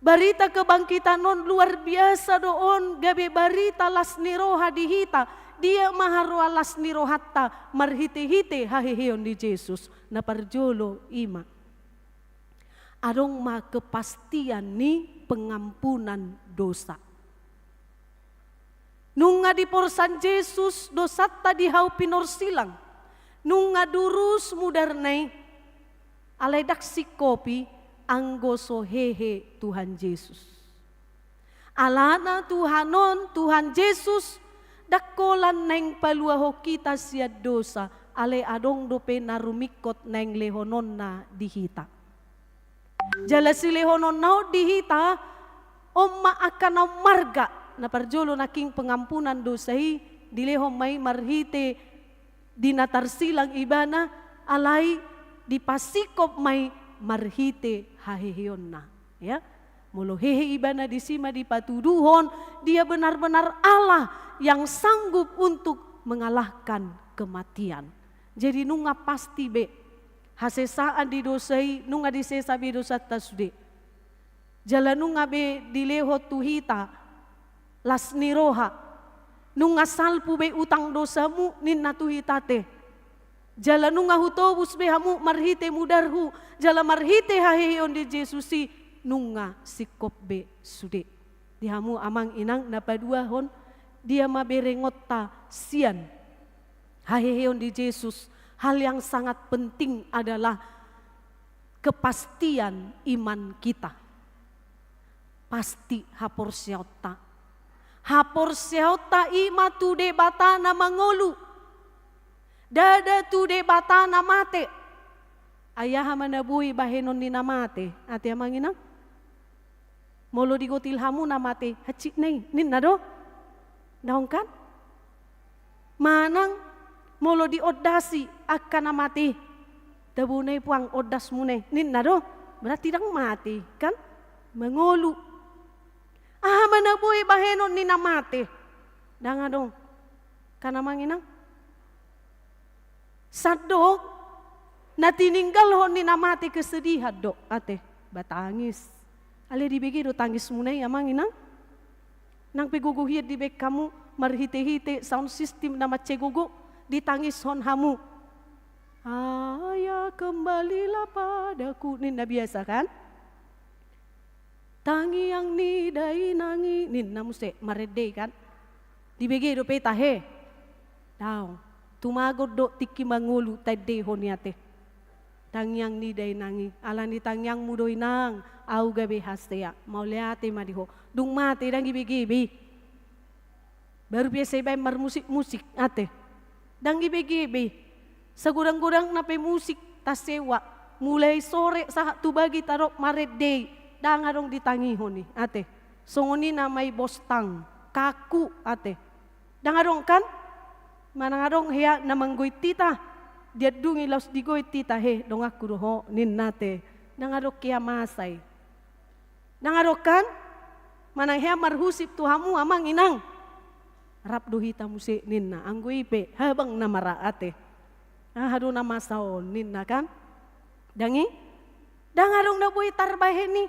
barita kebangkitan non luar biasa doon gabe barita las niroha dihita. Dia maharua las nirohatta marhite-hite haheheon di Jesus na parjolo ima. Adong ma kepastian ni pengampunan dosa. Nunga di porsan Jesus dosatta dihau pinorsilang. Nunga durus mudarnai alai daksi kopi anggoso hehe Tuhan Yesus. Alana Tuhanon Tuhan Yesus dakolan neng paluaho kita siad dosa ale adong dope narumikot neng lehonon na dihita. Jala si lehonon na dihita omma akan na marga na parjolo naking pengampunan dosai dilehom may marhite dinatarsilang ibana alai dipasikop may marhite haheheon na. Ya, mulu hehe ibana disima dipatuduhon dia benar-benar Allah yang sanggup untuk mengalahkan kematian. Jadi nunga pasti be hasesaan di dosai nunga disesa be dosa tasde. Jalan nunga be dileho tuhita las niroha nunga salpu be utang dosamu ninna tuhitate. Jala nunga hutobus behamu marhite mudarhu. Jala marhite haheheon di Jesusi nunga sikop be sude. Dihamu amang inang napaduahon dia maberengota sian. Haheheon di Jesus. Hal yang sangat penting adalah kepastian iman kita. Pasti hapor seota. Hapor seota ima tude batana mangolu. Dada tude batana mate. Ayah manabui bahenon ni namate. Ate amang inang. Molo digotil hamu namate. Hacik nai. Nin nado. Daong kan? Manang molo diodasi akan namate. Tabunay puang odas mune. Nin nado. Berarti dang mati. Kan? Mengolu. Manabui bahenon ni namate. Dang adong. Kan amang inang. Sadok na tininggal hon ni namati kesedihan dok ate batangis. Ale dibegi do tangis munay amang inang. Nang piguguhid dibek kamu marhite-hite sound system na matsegugo ditangis hon hamu. Ayah kembalilah padaku. Ini biasa kan? Tangi yang ni dai nangi nin namuse marede kan. Dibege do peta he. Daw. Tumagod do tiki mangulu tade honiate. Tangyang ni dai nangi alani tangyang mudoy nang au gabe hastea mauliate madiho. Dung mate dang gibege. Baru biasa bay musik ate. Dang gibege. Sagurang-gurang nape musik tasewa. Mulai sore saat tu bagi tarok marede. Dang adong ditangihon ni ate. Songoni namay bostang kaku ate. Dang adong kan? Manang adong hea namanggoy tita. Dia dungi laus digoy tita he dong aku doho nin nate. Dang adok kia masay. Dang adok kan? Manang hea marhusip tuhamu amang inang. Rap dohita musi ninna anggoy pe habang namara ate. Hado na masaon ninna kan? Dangi? Dang adong nabuhi tarbahe ni.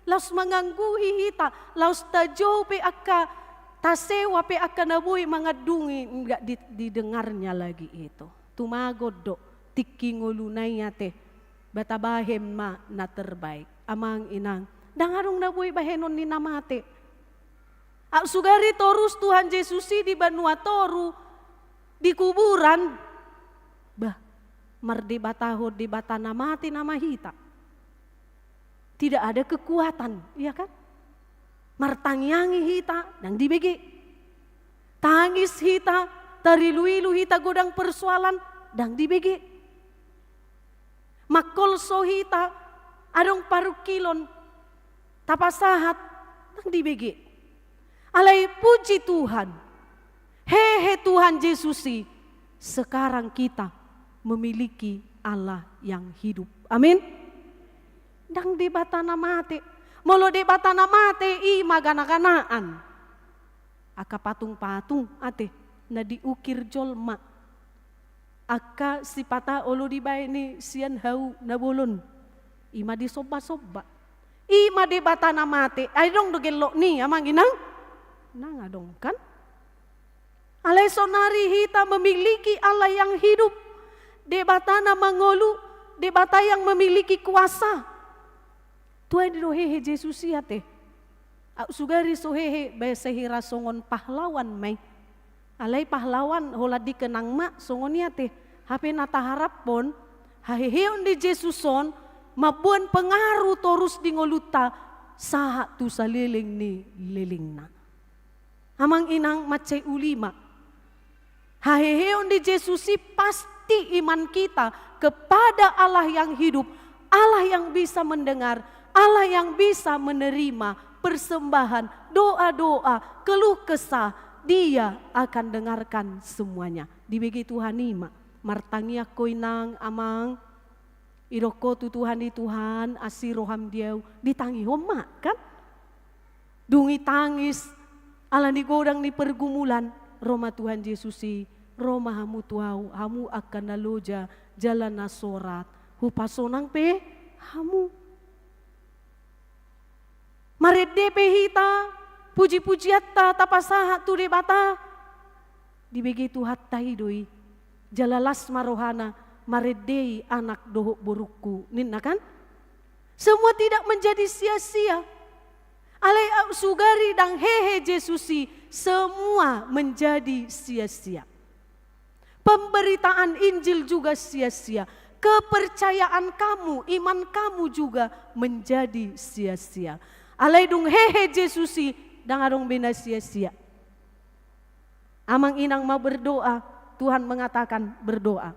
Laus mangangguhi hita, laus tajo pe akka tasewa pe akka nabuhi mga dungi enggak didengarnya lagi itu. Tumagod do tiki ngulunay ate batabahem ma na terbaik amang inang. Dangarong nabuhi bahenon ni namate. Sugari torus Tuhan Yesusi di Banua Toru di kuburan. Bah mardi batahod di batana mati nama hita. Tidak ada kekuatan, iya kan? Martangyangi hita, dan dibegi. Tangis hita, tarilu-ilu hita godang persoalan, dan dibegi. Makolso hita, adong parukilon, tapasahat, dan dibegi. Alai puji Tuhan, hehe Tuhan Yesusi, sekarang kita memiliki Allah yang hidup. Amin. Dang di batana mate, molo di batana mate i magana-ganaan. Aka patung-patung ate na diukir jolma. Aka si pata olo di bay ni sian hau na bulon. Ima di soba-soba. Ima di batana mate, ay dong dogelo ni amang inang. Nang adong kan? Alay sonari hita memiliki Allah yang hidup. Di batana mangolu, di bata yang memiliki kuasa. Tuhan di dohehe Yesus ate. Sugari sohehe besehira songon pahlawan may. Alay pahlawan hola dikenang mak songon ate. Hape nata harap pon haheheon di Jesuson mabuan pengaruh torus di ngoluta saha tu saliling ni lilingna. Amang inang macay ulima. Haheheon di Jesusi pasti iman kita kepada Allah yang hidup, Allah yang bisa mendengar, Allah yang bisa menerima persembahan, doa-doa, keluh kesah, Dia akan dengarkan semuanya. Dibagi Tuhan ima, martangia koinang amang, iroko tu Tuhan di Tuhan, asiroham dia ditangi homa kan? Dungi tangis, ala ni godang ni pergumulan, Roma Tuhan Yesusi, Roma hamu tuau, hamu akan naloja jalan nasorat, hupasonang pe, hamu. Marede pehita, puji-pujiatta tapasaha tu debata. Dibegi Tuhan tahidoi, jalalas marohana, maredei anak dohok boruku. Ninna kan? Semua tidak menjadi sia-sia. Alai sugari dan hehe Jesusi, semua menjadi sia-sia. Pemberitaan Injil juga sia-sia. Kepercayaan kamu, iman kamu juga menjadi sia-sia. Alai dung hehe Jesusi dang adong bina sia-sia. Amang inang mau berdoa, Tuhan mengatakan berdoa.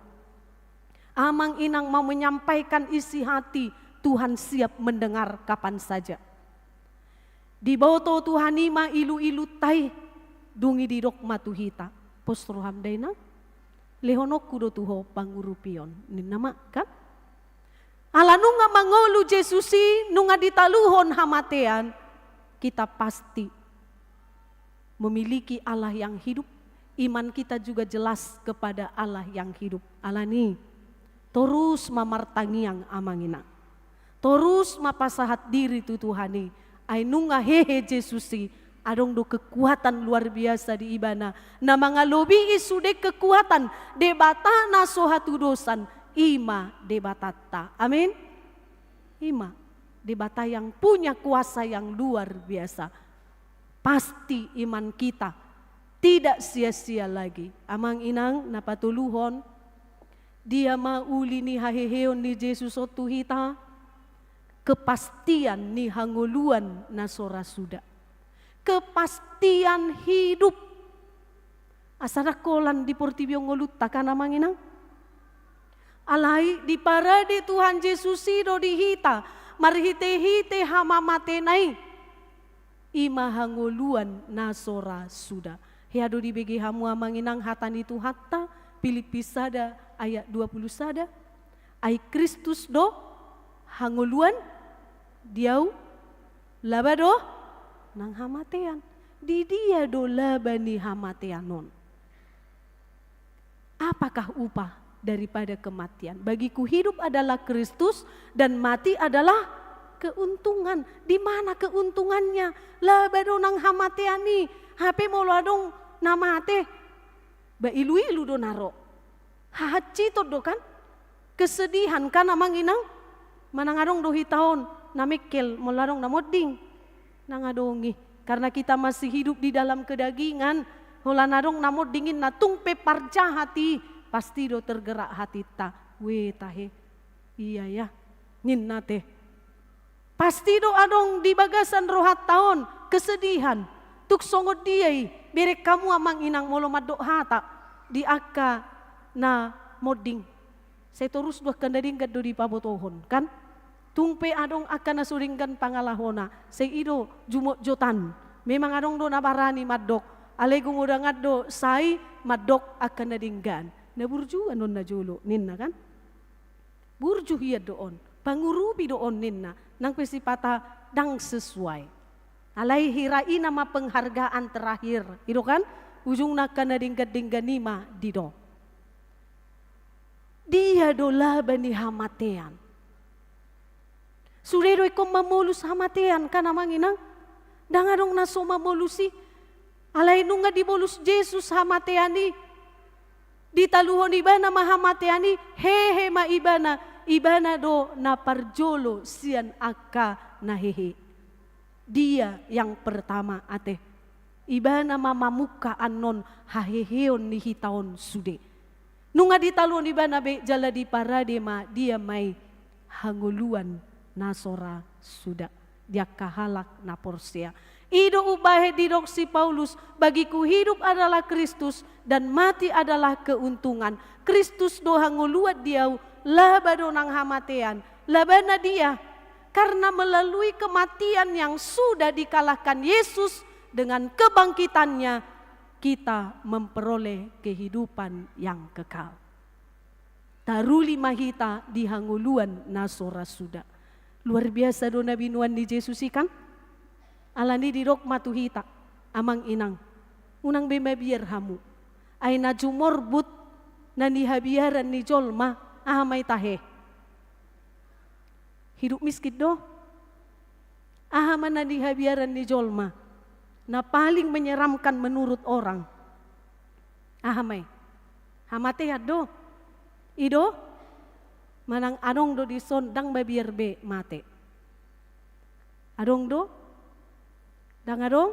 Amang inang mau menyampaikan isi hati, Tuhan siap mendengar kapan saja. Di bawah Tuhan ima ilu-ilu tai dungi di dok matuhita. Postroham daina lehonok kudo tuho pangurupion. Ini nama kan? Ala nunga mangolu Jesusi, nunga ditaluhon hamatean, kita pasti memiliki Allah yang hidup. Iman kita juga jelas kepada Allah yang hidup. Allah ni terus mamartangiang amangina. Terus mapasahat diri tu Tuhani. Ay nunga hehe Jesusi, adong do kekuatan luar biasa di ibana. Na mga lobi isude kekuatan, debata na sohatu dosan. Ima debatata. Amin. Ima. di bata yang punya kuasa yang luar biasa. Pasti iman kita tidak sia-sia lagi. Amang inang napatuluhon, dia mauli ni haheheon ni Jesus o tuhita, kepastian ni hanguluan na sora suda. Kepastian hidup. Asara kolan di portibio ngolut takan amang inang. Alai di parade Tuhan Yesus ido dihita, marhite-hite hama matenai. Ima hanguluan nasora suda. Hiado di begi hamu amanginang hatan itu hatta, Filipi sada ayat 20 sada. Ai Kristus do hanguluan diau laba do nang hamatean. Di dia do laba ni hamateanon. Apakah upah daripada kematian? Bagiku hidup adalah Kristus dan mati adalah keuntungan. Di mana keuntungannya? Lah baru nang hamateani, HP mau ladong nama hate, ba ilu do naro, hahaci to do kan, kesedihan kan amang inang, manang adong do hitahon, namikel mau ladong namoding, nang adongi, karena kita masih hidup di dalam kedagingan, hola nadong namodingin natung peparja hati, pasti do tergerak hati ta, we tahe, iya ya, nin nate. Pasti do adong di bagasan rohat tahun kesedihan. Tuk songot diai berek kamu amang inang molo madok hata di akka na moding. Saya terus dua kandading do di pabotohon kan. Tungpe adong akan nasuringkan pangalahona. Saya ido jumot jotan. Memang adong do nabarani madok. Alegung udah ngado sai madok akan nadinggan. Na burju anon na jolo ninna kan. Burju hiya doon. Pangurubi doon ninna. Nang pesipata dang sesuai. Alai hirai nama penghargaan terakhir. Itu kan? Ujung nak na dinggat-dinggat nima dido. Dia dola bani hamatean. Surero ikom mamulus hamatean kan amang inang. Dangadong naso mamulusi. Alai nunga dibolus Jesus hamateani. Ditaluhon ibana mahamateani. Hehe ma ibana. Ibana do na parjolo sian akka na hehe. Dia yang pertama ate. Ibana mamamuka anon haheheon ni hitaon sude. Nunga ditalon ibana be jala di paradema dia mai hanguluan nasora suda. Dia kahalak na porsia. Ido ubahe didok si Paulus, bagiku hidup adalah Kristus dan mati adalah keuntungan. Kristus do hanguluat diau laba do nang hamatean, labana dia karena melalui kematian yang sudah dikalahkan Yesus dengan kebangkitannya kita memperoleh kehidupan yang kekal. Taruli mahita di hanguluan nasora suda. Luar biasa do nabi nuan di Yesus ikan. Alani di rok matuhita amang inang. Unang bemabiar hamu. Ay na jumorbut na nihabiaran ni jolma ahamay tahe. Hidup miskin do. Ahaman na nihabiaran ni jolma na paling menyeramkan menurut orang. Ahamay. Hamate do. Ido manang adong do di sondang babiar be mate. Adong do dang adong.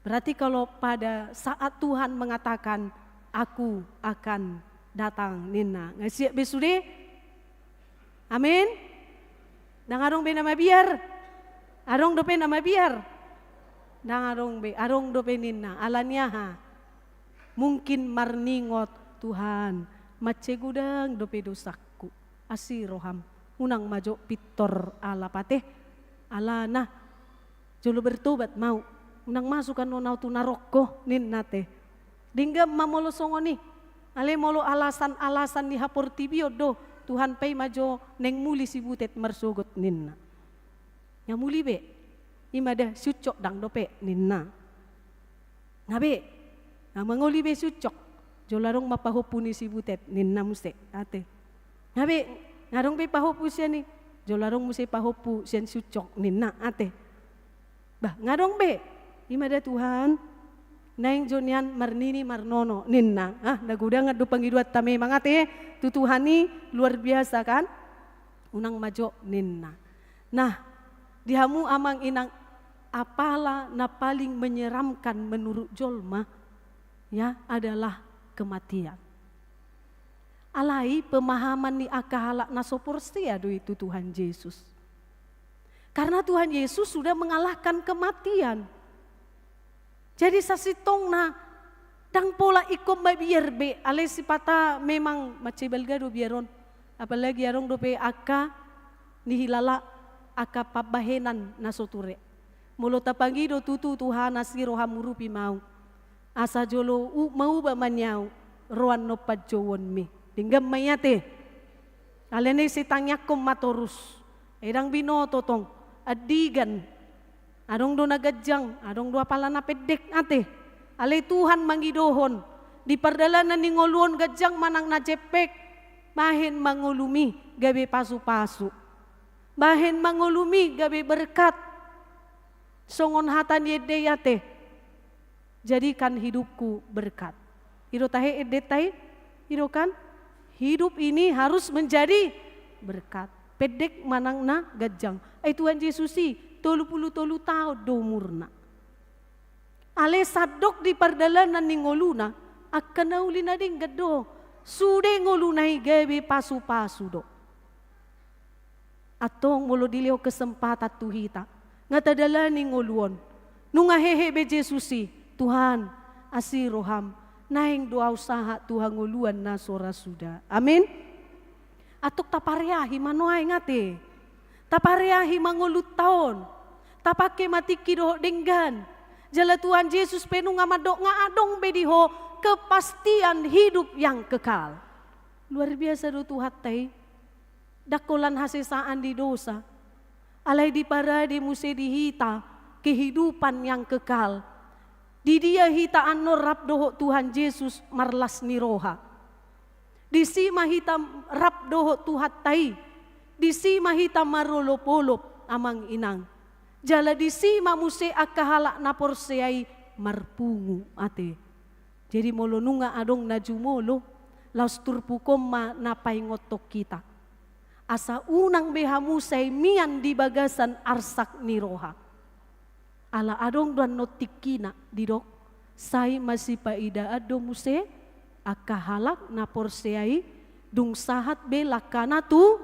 Berarti kalau pada saat Tuhan mengatakan aku akan datang nina ngasiak besude. Amin. Dang adong be nama biar. Adong do pe nama biar. Dang adong do pe nina alanya ha. Mungkin marningot Tuhan mace gudang do pe dosaku. Asiroham unang majo pitor ala pateh. Ala nah jolo bertobat mau unang masukan nonau tu naroko nin nate. Dingga mamolo songoni. Ale molo alasan-alasan ni hapor tibio do Tuhan pay majo neng muli si butet marsugot ninna. Nga muli be. Imada sucok dang dope ninna. Ngabe. Nga mangoli be sucok. Jolarong mapahopuni si butet ninna muse ate. Ngabe. Ngarong be pahopu siya ni. Jolarong muse pahopu siya sucok ninna ate. Bah ngarong be. Imada Tuhan. Naing jonian marnini marnono ninna. Nagudang adu panggiduat tame mangate. Tutuhani luar biasa kan. Unang majo ninna. Nah, dihamu amang inang apalah na paling menyeramkan menurut jolma ya adalah kematian. Alai pemahaman ni akahalak na soporsia do itu Tuhan Yesus. Karena Tuhan Yesus sudah mengalahkan kematian. Jadi sasitong na dang pola ikom biar be alai sipata memang macebelga do biaron. Apalagi arong do pe aka nihilala aka pabahenan na soture. Mulo tapangi do tutu Tuhan nasi roha murupi mau. Asa jolo mau ba manyau roan no pajowon me. Dinggam mayate. Alene si tanyakom matorus. Edang binoto tong adigan. Adong do nagajang, adong do apala na pedek ate. Ale Tuhan mangidohon. Di perdalanan ni ngoluon gajang manang najepek. Bahin mangulumi gabi pasu-pasu. Bahin mangulumi gabi berkat. Songon hatan yede yate. Jadikan hidupku berkat. Iro tahe edet tahe. Iro kan? Hidup ini harus menjadi berkat. Pedek manang na gajang. Tuhan Yesus si 30 tahun do umurna. Ale sadok di perdalanan ni ngoluna akan nauli na ding gado. Sude ngolunai gabi pasu-pasu do. Atong mulo dilio kesempatan tuhita. Ngatadala ni ngoluon. Nunga hehe be Yesus si Tuhan asiroham. Naing doa usaha Tuhan nguluan na sora sudah. Amin. Atok tapareahi manoay ngate. Tapareahi mangulut taon. Tapake matiki doh denggan. Jala Tuhan Yesus penuh ngamadok ngaadong bediho kepastian hidup yang kekal. Luar biasa do Tuhan tay. Dakolan hasesaan di dosa. Alai di parade muse dihita kehidupan yang kekal. Di dia hita anorap doho Tuhan Yesus marlas niroha. Di sima hita rap doho Tuhan tai. Di sima hita marolop-olop amang inang. Jala di sima muse akahalak naporseai marpungu ate. Jadi molo nunga adong najumolo. Laus turpukom ma napai ngotok kita. Asa unang behamu say mian di bagasan arsak niroha. Ala adong dan notikina didok. Say masih paida ado muse akahalak na porseai dung sahat bela kana tu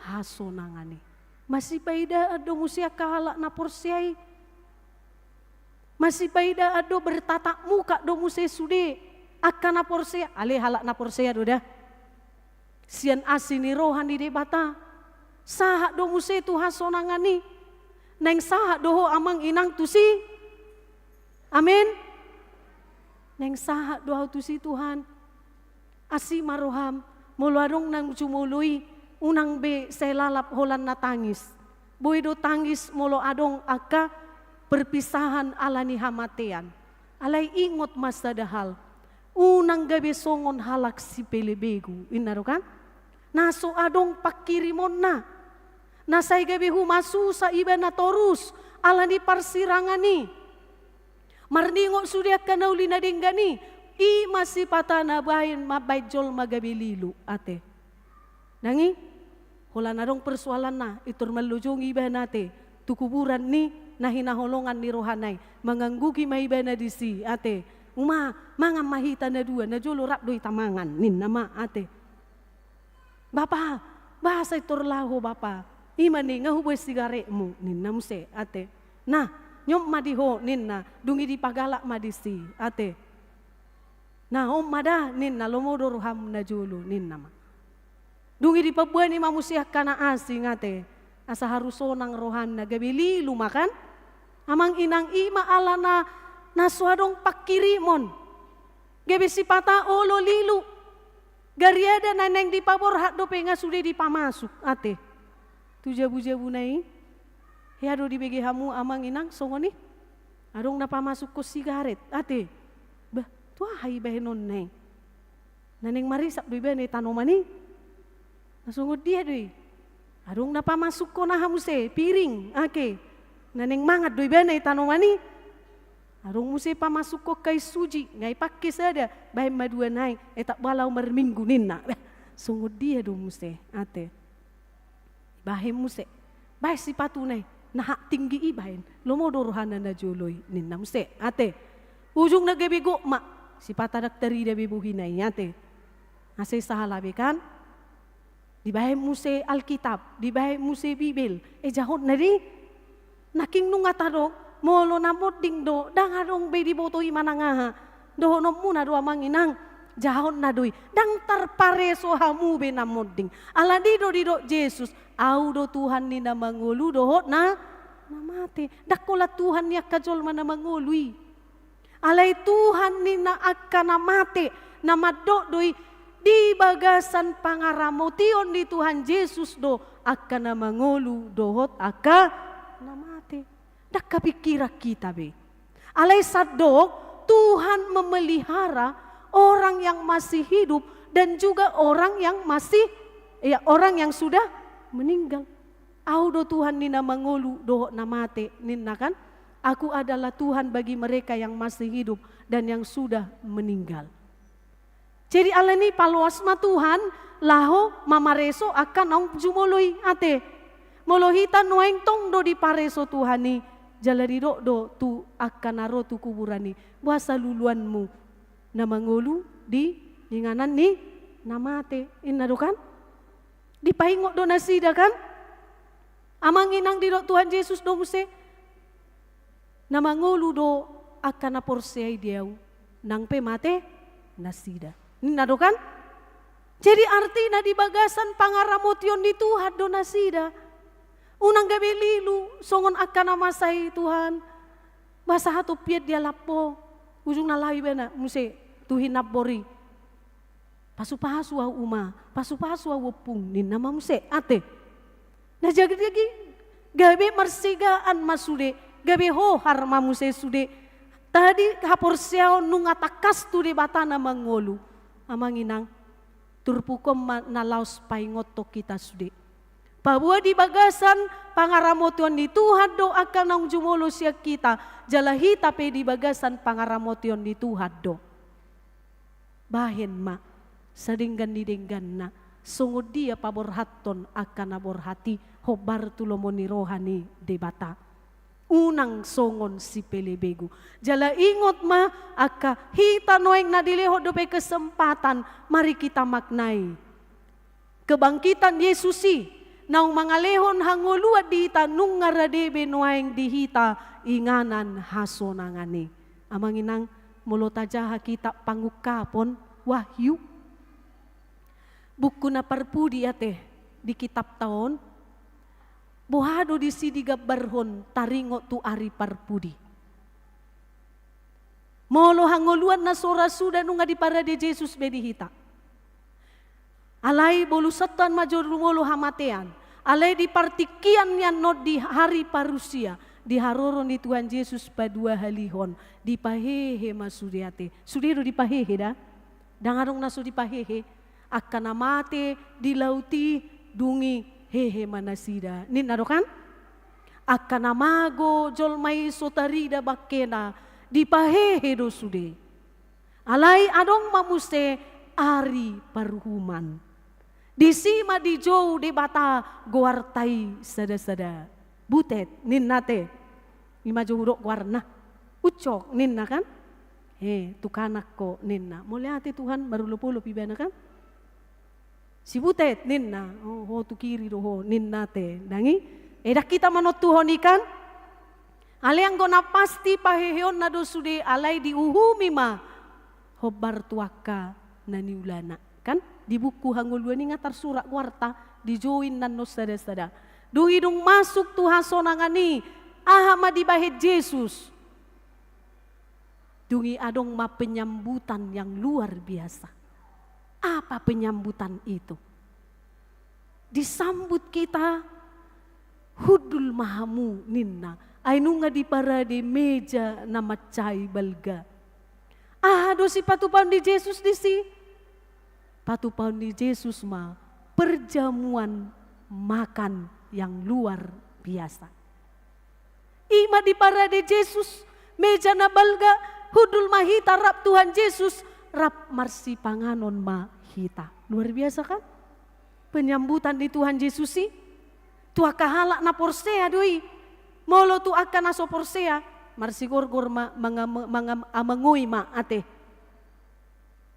hasonangani. Masih paida ado muse akahalak na porseai. Masih paida ado bertatap muka do muse sude akana porsea ale halak na porsea do dah. Sian asini rohan di debata. Sahat do muse tu hasonangani. Neng sahat doho amang inang tusi. Amin. Neng sahat doho tusi Tuhan. Asi maroham. Mulu adong nang cumului. Unang be selalap holan na tangis. Boy do tangis mulu adong aka perpisahan alani hamatean. Alay ingot masa dahal. Unang gabi songon halak si pelebegu. Inaro kan? Naso adong pakirimon na. Nasay gabi humasu sa iba na torus alani parsirangani. Marningo sudia kanauli na dinggani. I masih patana bahin mabay jol magabi lilu ate. Nangi, hula na dong persoalan na itur malujong iba nate. Tukuburan ni nahinaholongan ni rohanay. Manganggugi maiba na disi ate. Mga mahita na dua na jolo rap doy tamangan nin nama ate. Bapa, bahasa itur laho bapa. Ima ni ngahuboy sigare mo nin namse ate. Nah, nyom madiho nin na dungi di pagalak madisi ate. Nah, mada nin na lomodor ham na jolo nin nama. Dungi di pabuan ni mamusiah kana asing ate. Asa harusonang rohan na gabili lumakan. Amang inang ima alana naswadong pakirimon. Gabi si pata olo lilu. Gariada na neng di pabor hak dope nga sudah dipamasuk ate. Tu jabu-jabu nai. Ya do dibagi hamu amang inang songoni. Adong napamasuk ko sigaret ate. Bah, tuah hai behenon nai. Naneng marisak doi bene tanomani. Nasungod dia doi. Adong napamasuk ko na hamuse piring ake. Naneng mangat doi bene tanomani. Adong muse pamasuk ko kay suji. Ngai pakai sada. Bahem madua nai. Tak balau merminggu nina. Sungod dia do muse ate. Bahem muse. Baik si patunay, nahak tinggi ibahin, lomodorohanan na joloy, ninam se, ate. Ujung nagabigo, si patadak tari da bibuhinay, ate. Asay sa halabi kan? Di bahay muse Alkitab, di bahay muse Bibil, jahot na rin. Naking nung ataro, molo na mo ding do, dangarong bedi boto imanangaha, dohonom muna do amanginang, jahot na doy, dang tarpareso hamu be namoding. Ala dido Jesus, au do Tuhan ni na mangulu dohot na mati. Dakola Tuhan niya kajol man na mangului. Alay Tuhan ni na akka na mati, na madodoy, di bagasan pangaramotion ni Tuhan Yesus do akka na mangulu dohot akka na mati. Dakapikira kita be. Alay sadok Tuhan memelihara orang yang masih hidup dan juga orang yang orang yang sudah meninggal. Audo Tuhan nina mangulu dohot na mati nina kan. Aku adalah Tuhan bagi mereka yang masih hidup dan yang sudah meninggal. Jadi Allah ni paluasma Tuhan laho mamareso akan ang jumoloy ate. Molohita noeng tong do di pareso Tuhan ni jalari do tu akan naro tu kuburani. Buasa luluanmu na mangulu di linganan ni namate. Inado kan? Di pahingok do nasida kan? Amang inang di do Tuhan Yesus do muse. Na mangulu do akan naporsay diaw nang pemate nasida. Nado kan? Jadi artinya di bagasan pangaramotion di Tuhan do nasida. Unang gabi lilu songon akan namasay Tuhan. Basa hatu piet dia lapo. Ujung nalawi bena muse tuhin nabori. Pasu-pasu au uma, pasu-pasu au pung nin nama muse ate. Nah jadi gabi marsigaan masude, gabi hohar mamuse sude. Tadi haporsiao nung atakas tu di batana mangolu. Amanginang turpukom nalaos paingoto kita sude. Bahwa di bagasan pangaramotion di Tuhan do akan nang jumolo siya kita. Jalahi tapi di bagasan pangaramotion di Tuhan do. Bahen ma sadinggan didenggan na sungod dia paborhaton akan naborhati hobar tulomoni rohani debata. Unang songon si pelebegu. Jala ingot ma aka hita noeng nadileho dope kesempatan mari kita maknai. Kebangkitan Yesusi naung mangalehon hangoluat dihita nung ngaradebe noeng dihita inganan hasonangani. Amanginang mulotajaha kita panggukapon Wahyu. Buku na parpudi ate di kitab taon. Bohado di sidi gabarhon taringo tu ari parpudi. Molo hangoluan na sora suda nunga di para de Jesus bedihita. Alay bolusatan major molo hamatean. Alay di partikian yan no di hari parusia. Di haroron di Tuhan Yesus padua halihon. Di pahehe masudiate. Sudiro di pahehe dah. Dangarong naso di pahehe. Akan namate di lauti dungi. Hehe manasida. Nin ado kan? Akan namago jolmai sotarida bakena di pahehe do sude. Alai adong mamuse ari parhuman. Di sima di jauh di bata goartai sada-sada. Butet nin nate. Ima jauh warna. Ucok ninna kan? Tukanak ko ninna. Mulai hati Tuhan baru lupo pibana kan? Si butet ninna, tu kiri doho ninna te, dangi, dah kita manot Tuhan ikan, alay ang gona pasti paheheon na do sude alay di uhumi ma, hobar tuaka na niulana, kan? Di buku hanguluan ni ngatar surat warta, di join nan no sada-sada, do hidung masuk Tuhan sonangani, ahama di bahet Yesus, dungi adong ma penyambutan yang luar biasa. Apa penyambutan itu? Disambut kita hudul mahamu ninna. Ainunga di parade meja nama cai balga. Dosi patupaun di Yesus disi. Patupaun di Yesus ma perjamuan makan yang luar biasa. Ima di parade Yesus meja na balga hudul mahita rap Tuhan Yesus. Rap marsi panganon mahita. Luar biasa kan? Penyambutan di Tuhan Yesus sih. Tu akahala na porsea doi. Molo tu akan naso porsea. Marsigor-gor amangui ma ate.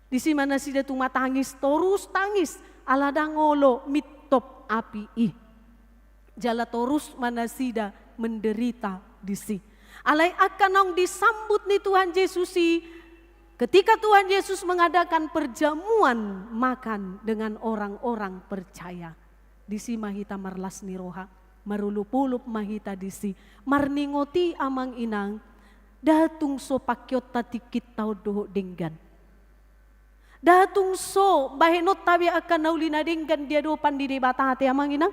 Di si mana sida tu matangis, torus tangis. Alada ngolo mitop api ih. Jala torus mana sida menderita di si. Alai akan nong disambut ni Tuhan Yesus si. Ketika Tuhan Yesus mengadakan perjamuan makan dengan orang-orang percaya. Di si mahita marlas ni roha. Marulupulup mahita di si. Marningoti amang inang. Datung so pakyot tatikit tau doho dinggan. Datung so bahenot tabi akan naulina dinggan dia dopan di debata hati amang inang.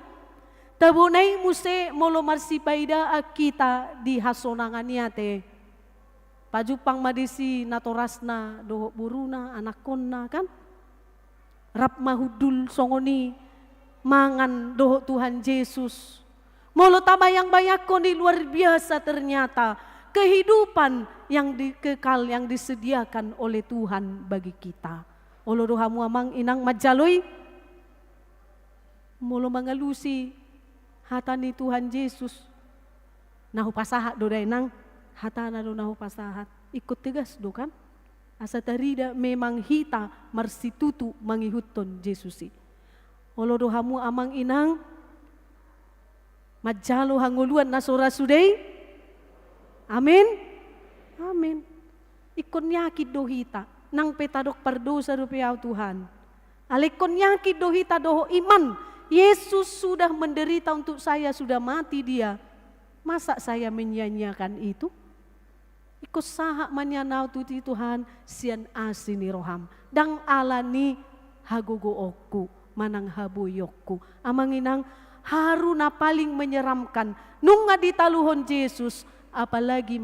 Tabunay muse molo marsipaida akita di hasonangan niate. Pajupang madisi natorasna doho buruna anakonna kan. Rap mahudul songoni mangan doho Tuhan Yesus. Molo tabayang bayakon di luar biasa ternyata kehidupan yang kekal yang disediakan oleh Tuhan bagi kita. Olo dohamu amang inang majaloy. Molo mangalusi hatani Tuhan Yesus. Nahu pasahat do dainang hatana do nahu pasahat. Ikut tegas do kan. Asa tarida memang hita marsitutu mangihuton Yesusi. Olo dohamu amang inang majalo hanguluan na sora sudai. Amin. Amin. Ikon yakid dohita nang petadok pardosa rupiaw Tuhan. Alekon yakid dohita doho iman. Yesus sudah menderita untuk saya, sudah mati dia. Masa saya menyanyiakan itu? Ikut sahak manyanaw tuti Tuhan sian asini roham. Dang alani hagogo oku manang habuyokku. Amang inang haruna paling menyeramkan. Nunga ditaluhon Yesus. Apalagi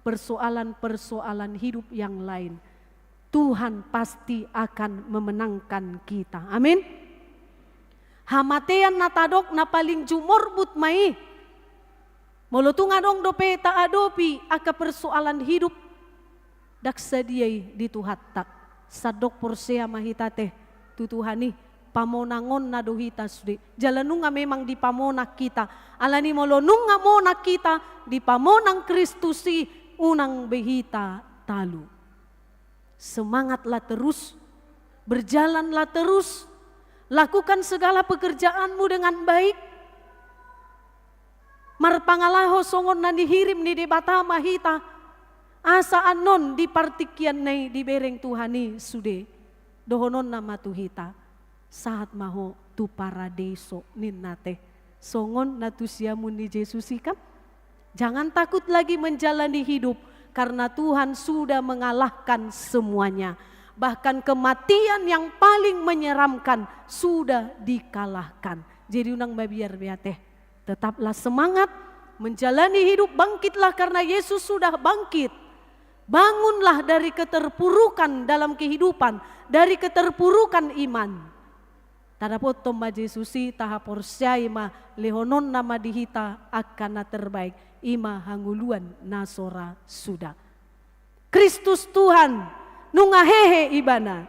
persoalan-persoalan hidup yang lain. Tuhan pasti akan memenangkan kita. Amin. Hamatean natadok na paling jumorbut mai. Molotunga dong dope ta adopi aka persoalan hidup. Daksa diay dituhatta. Sadok porsea mahitate tutuhani. Pamonangon na dohita sudi. Jalanunga memang di pamonak kita. Alani molonunga monak kita di pamonang Kristusi unang behita talu. Semangatlah terus, berjalanlah terus, lakukan segala pekerjaanmu dengan baik. Marpangalaho songon na dihirim ni debata mahita. Asa anon di partikian nay di bereng Tuhani sude. Dohonon na matuhita. Saat maho tu paradeso ninnate. Songon natusiamu ni Yesus kan. Jangan takut lagi menjalani hidup. Karena Tuhan sudah mengalahkan semuanya. Bahkan kematian yang paling menyeramkan sudah dikalahkan. Jadi unang babiar beate. Tetaplah semangat menjalani hidup, bangkitlah karena Yesus sudah bangkit. Bangunlah dari keterpurukan dalam kehidupan, dari keterpurukan iman. Tadapot tomba Yesusi taha porsyai ma lehonon nama dihita akan na terbaik. Ima hanguluan nasora sudah. Kristus Tuhan nungahehe ibana.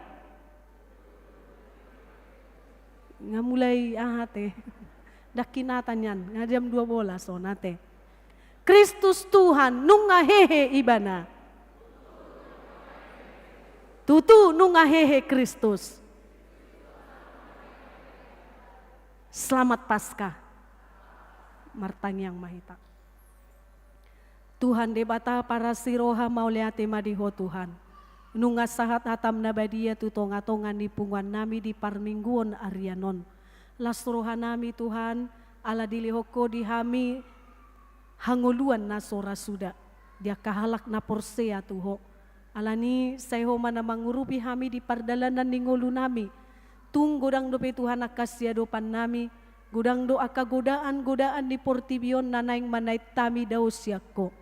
Ngamulai ahate. Dakinatan yan. Ngajam 12 so nate. Kristus Tuhan nungahehe ibana. Tutu nungahehe Kristus. Selamat Paskah. Martang yang mahita. Tuhan debata para siroha mauliate madiho Tuhan. Nunga sahat hatam nabadia tutonga-tonga ni pungan nami di parmingguon arianon. Lasroha nami Tuhan ala dilihoko dihami hanguluan na sora suda. Dia kahalak na porsea tuho. Alani sayho mana mangurupi hami di pardalanan ni ngulu nami. Tung godang dope Tuhan akasya dopan nami. Godang do aka godaan di portibion nanaing manait tami daw siyako.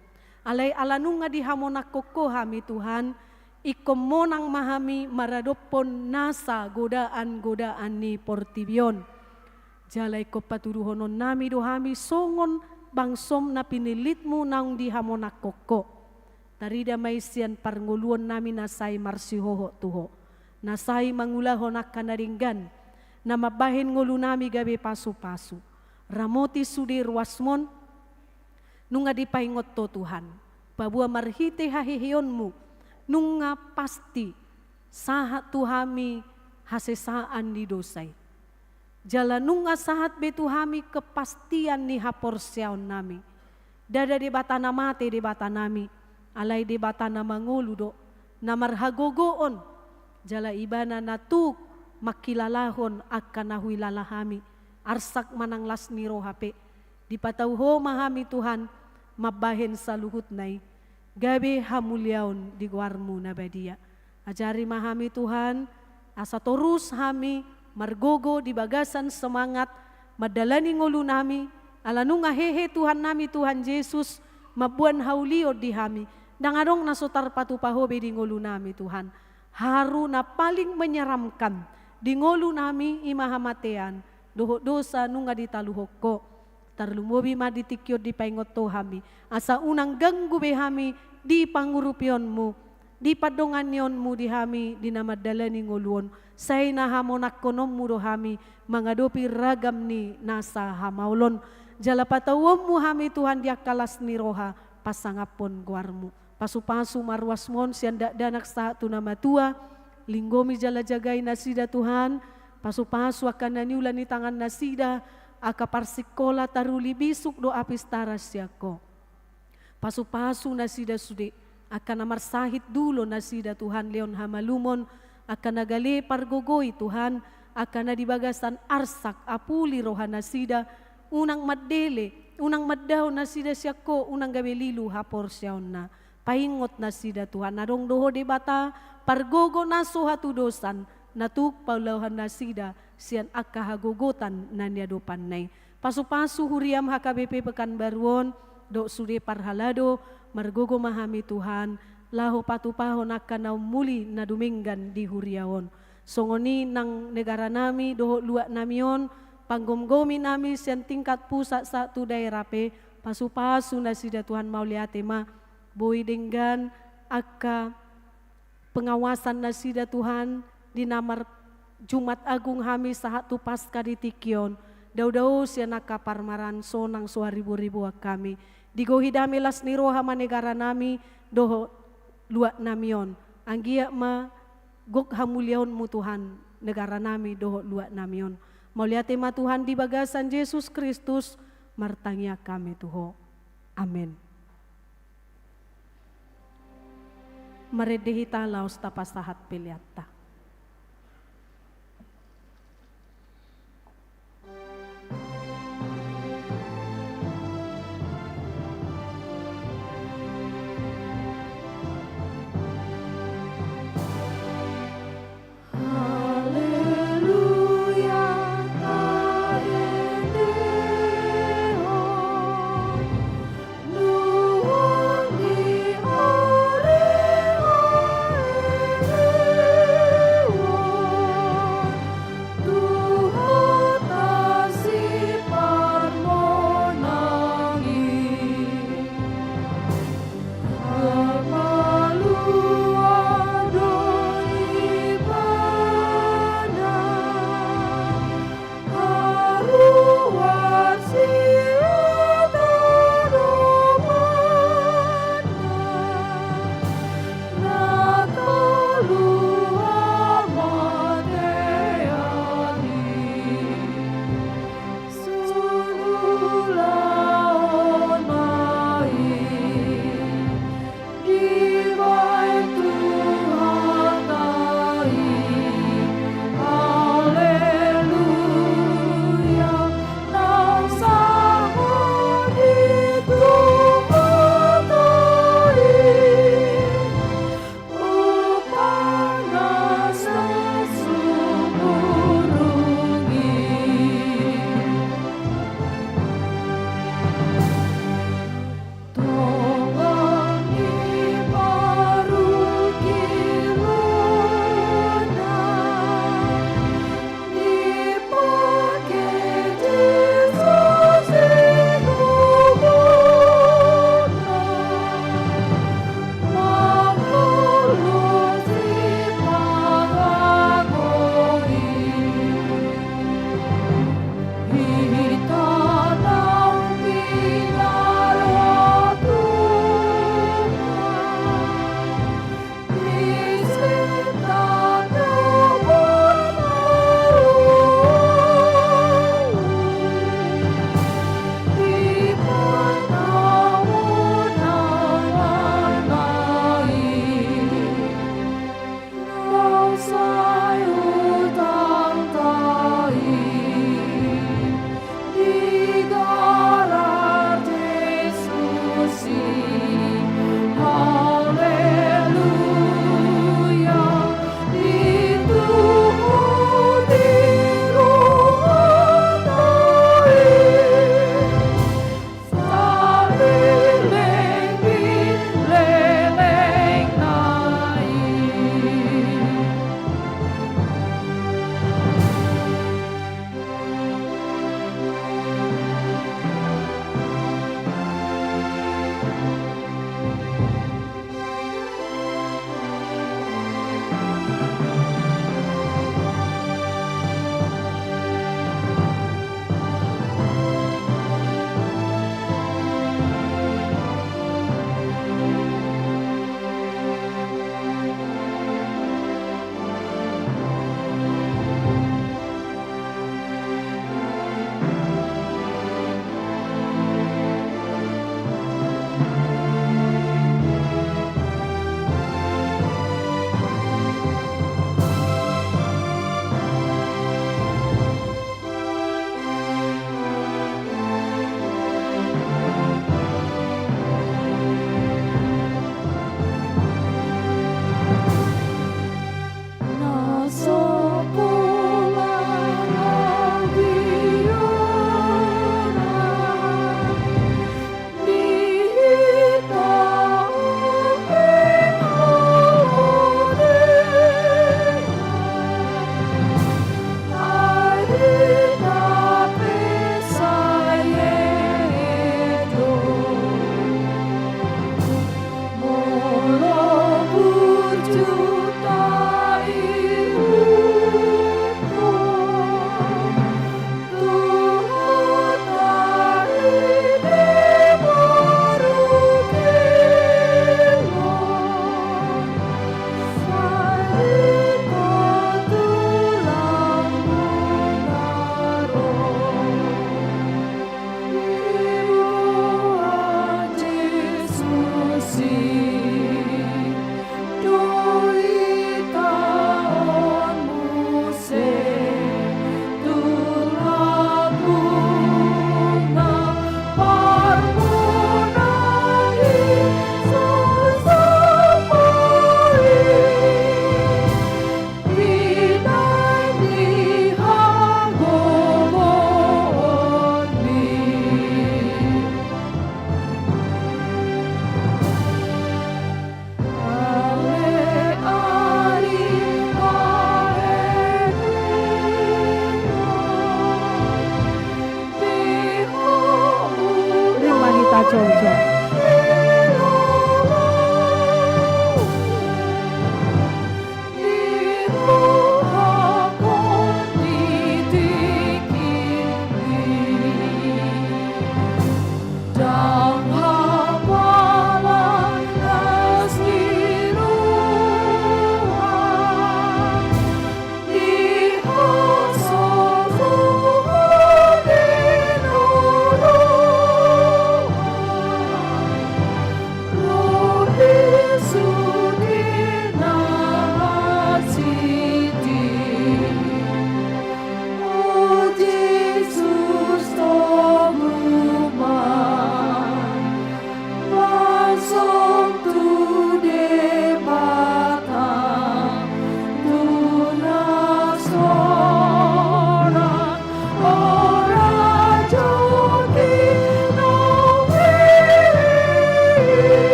Alay alanunga di hamonakoko hami Tuhan. Ikomonang mahami maradopon nasa godaan ni portibion. Jalay ko patuduhonon nami dohami songon bangsom na pinilitmu nang di hamonakoko. Tarida may siyan parnguluan nami nasay marsihoho tuho. Nasay mangulahon ak kanaringgan. Na mabahin ngulo nami gabi pasu-pasu. Ramoti sudi ruasmon, nunga dipaingot to Tuhan. Babua marhite hahihionmu, nunga pasti sahat tuhami hasesaan di dosai. Jala nunga sahat betuhami kepastian ni haporsiaon nami. Dada di batana mate di batanami, alai di batana manguludo, namarhagogoon. Jala ibana natuk makilalahon akan nahui lalahami. Arsak manang lasni rohape, dipatauho mahami Tuhan, mabahen sa luhut nai, gabe hamulyaon di guarmu nabadia. Ajari mahami Tuhan, asa torus hami, margogo di bagasan semangat, madalani ngulu nami, alanunga hehe Tuhan nami Tuhan Yesus, mabuan haulio di hami, dangadong nasotar patupahobe di ngulu nami Tuhan. Haru na paling menyeramkan, di ngulu nami imahamatean, doho dosa nunga ditaluhoko, tarlumobi maditikyod di paingot to hami, asa unang ganggu behami di pangurupionmu, di padonganionmu di hami, di namadalani nguluon, say na hamonak konommu do hami, mangadopi ragam ni nasa hamaulon, jalapatawom mu hami Tuhan diakalas ni roha, pasangapon guarmu, pasu-pasu marwasmon sianda danak sa nama tua, linggomi jala jagai nasida Tuhan, pasu-pasu akan naniulan ni tangan nasida, aka parsikola taruli bisuk do apis taras yako. Pasu-pasu nasida sudi, akan namar sahit dulu nasida Tuhan leon hamalumon, akan nagali pargogoi Tuhan, akan nadibagasan arsak apuli roha nasida, unang maddele, unang maddaw nasida siyako, unang gabelilu hapor siyaon na. Paingot nasida Tuhan, nadong doho de bata, pargogo naso hatudosan, natuk paulahan nasida sian akahagogotan nanya panay. Pasu-pasu huriam HKBP Pekanbaruan do sude parhalado margogo mahami Tuhan laho patupahon akan muli na duminggan di huriaon. Songoni nang negara nami doho luak namion panggomgomi nami sian tingkat pusat satu daerah pe pasu-pasu nasida Tuhan mauliate ma boy denggan aka pengawasan nasida Tuhan di namar Jumat Agung hami sahatu pasca di Tikion, daw-daw siya nakaparmaran sonang suharibu-ribu kami. Digohi dami las niro hama negara nami doho luak namion. Anggia ma gok hamulyaon mu Tuhan negara nami doho luak namion. Mauliate ma Tuhan di bagasan Yesus Kristus martangya kami tuho. Amin. Maredehi talaus tapasahat piliata.
Hallelujah.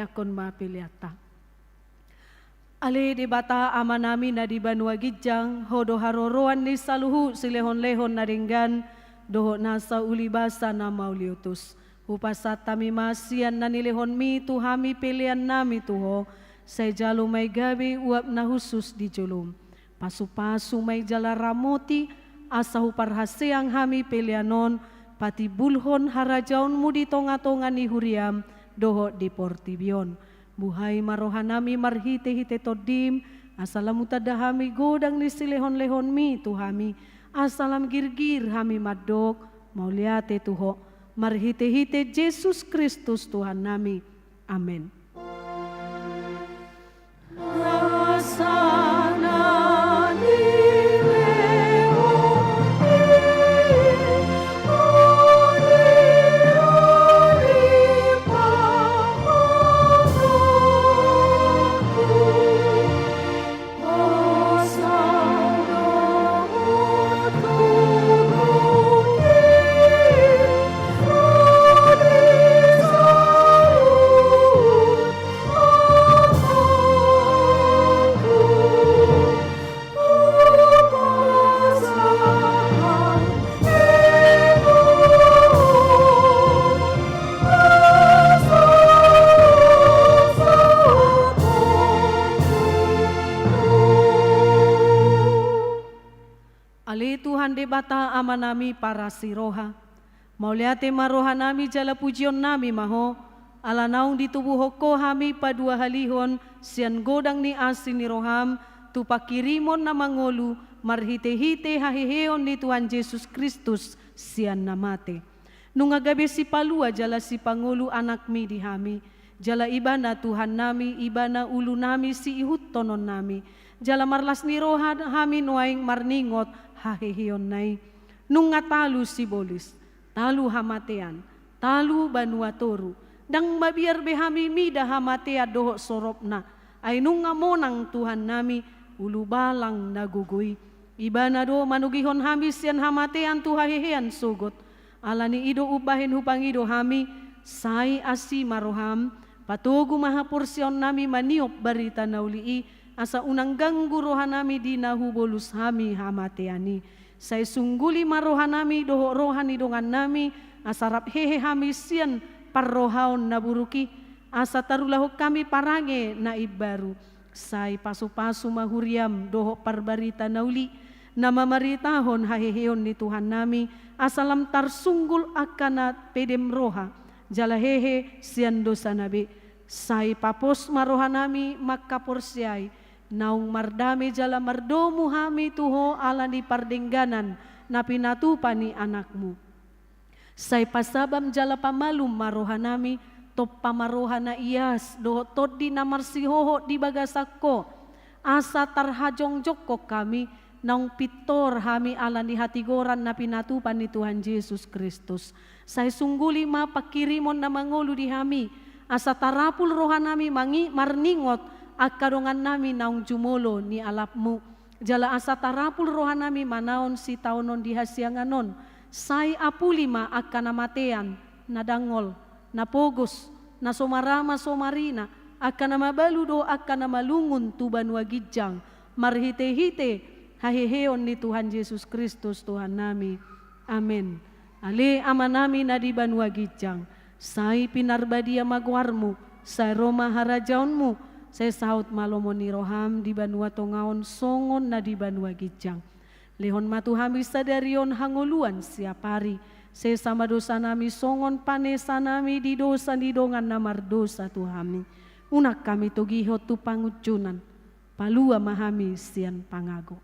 yakon mapiliata. Ale di bata ama nami na di Banua Gijang, hodo haroroan ni saluhu silehon-lehon na ringgan, doho nasa ulibasa na mauliutus. Upasat tami masian na nilehon mi tuhami pilihan nami tuho, say jalo may gabi uap na husus di julum. Pasu-pasu may jala ramoti, asa huparhaseang hami pilihanon, pati bulhon harajaon mo di tonga-tonga ni huriam, doho di portibion. Buhay marohanami marhite-hite todim, asalam utadahami godang ni silehon-lehon mi tuhami, asalam girgir hami madok, mauliate tuho, marhite-hite Yesus Kristus Tuhan nami. Amin. Ali Tuhan de bata ama nami para siroha. Mauliate maroha nami jala pujion nami maho. Ala naung ditubuh hoko hami padua halihon sian godang ni asin ni roham. Tupakirimon na mangolu marhite-hite haheheon ni Tuhan Yesus Kristus sian namate. Nung agabi si palua jala si Pangulu anak mi di hami. Jala iba na Tuhan nami, iba na ulu nami si ihut tonon nami. Jala marlas ni roha hami nuaing marningot haheheon nai. Nung nga talu si bolis, talu hamatean, talu Banua Toru. Dang mabiar behami mida hamatea doho soropna. Ay nung nga monang Tuhan nami, ulu balang nagugui. Iba na do manugihon hami sian hamatean tu hahehean sugot. Ala ni ido ubahin hupang ido hami, say asi maroham, patugu mahaporsyon nami maniop barita naulii, asa unang ganggu roha nami di nahubolus hami hamateani. Say sungguli maroha nami doho rohani dongan nami, asarap hehe hami sian parrohaon naburuki, asa tarulahok kami parange na ibaru. Say pasu-pasu mahuriam doho parbarita nauli, na mamaritahon haheheon ni Tuhan nami, asalam tarsunggul akanat pedem roha, jala hehe sian dosa nabi. Say papos maroha nami makaporsyay, naung mardami jala mardomu hami tuho ala ni pardengganan na pinatupa ni anakmu. Say pasabam jala pamalum maroha nami, top pamaroha na iyas, doho tod di namarsihoho di bagasakko, asa tarhajong jokko kami, naung pitor hami ala ni hatigoran na pinatupan ni Tuhan Yesus Kristus. Say sungguli mapakirimon na mangulu di hami, asa tarapul roha nami marningot, akadongan nami naung jumolo ni alapmu. Jala asa tarapul roha nami manaon si taunon di hasianganon. Say apulima akan namatean, nadangol, napogos, na somarama somarina, akan namabaludo akan namalungun tu Banua Gijang. Marhite-hite haheheon ni Tuhan Yesus Kristus Tuhan nami. Amin. Ale ama nami na di Banua Gijang, say pinarbadia magwarmu, say Roma harajaonmu, say saut malomon ni roham di Banua Tongaon songon na di Banua Gijang. Lehon matu hami sadarion hangoluan siap hari, say sama dosa nami songon panesa nami di dosa di dongan namar dosa tu hami. Unak kami tugihot tu pangucunan, palua mahami sian pangago.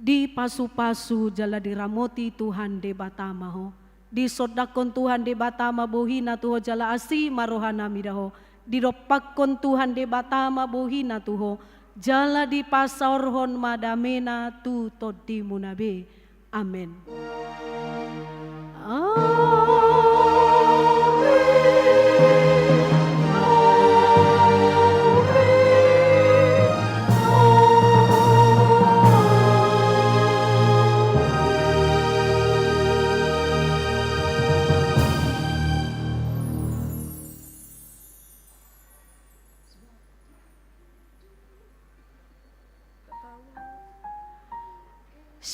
di pasu-pasu jala diramoti Tuhan de batamaho, di sodakon Tuhan de batama bohina tuho jala asi marohana midaho, di ropakon Tuhan de batama bohina tuho, jala di pasaorhon madamena tu todi munabe. Amin.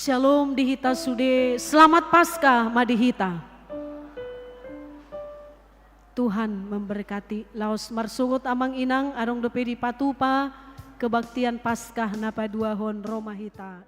Shalom dihita sude, selamat Paskah madihita. Tuhan memberkati laos marsungut amang inang arong dope di patupa kebaktian Paskah napa dua hon romahita.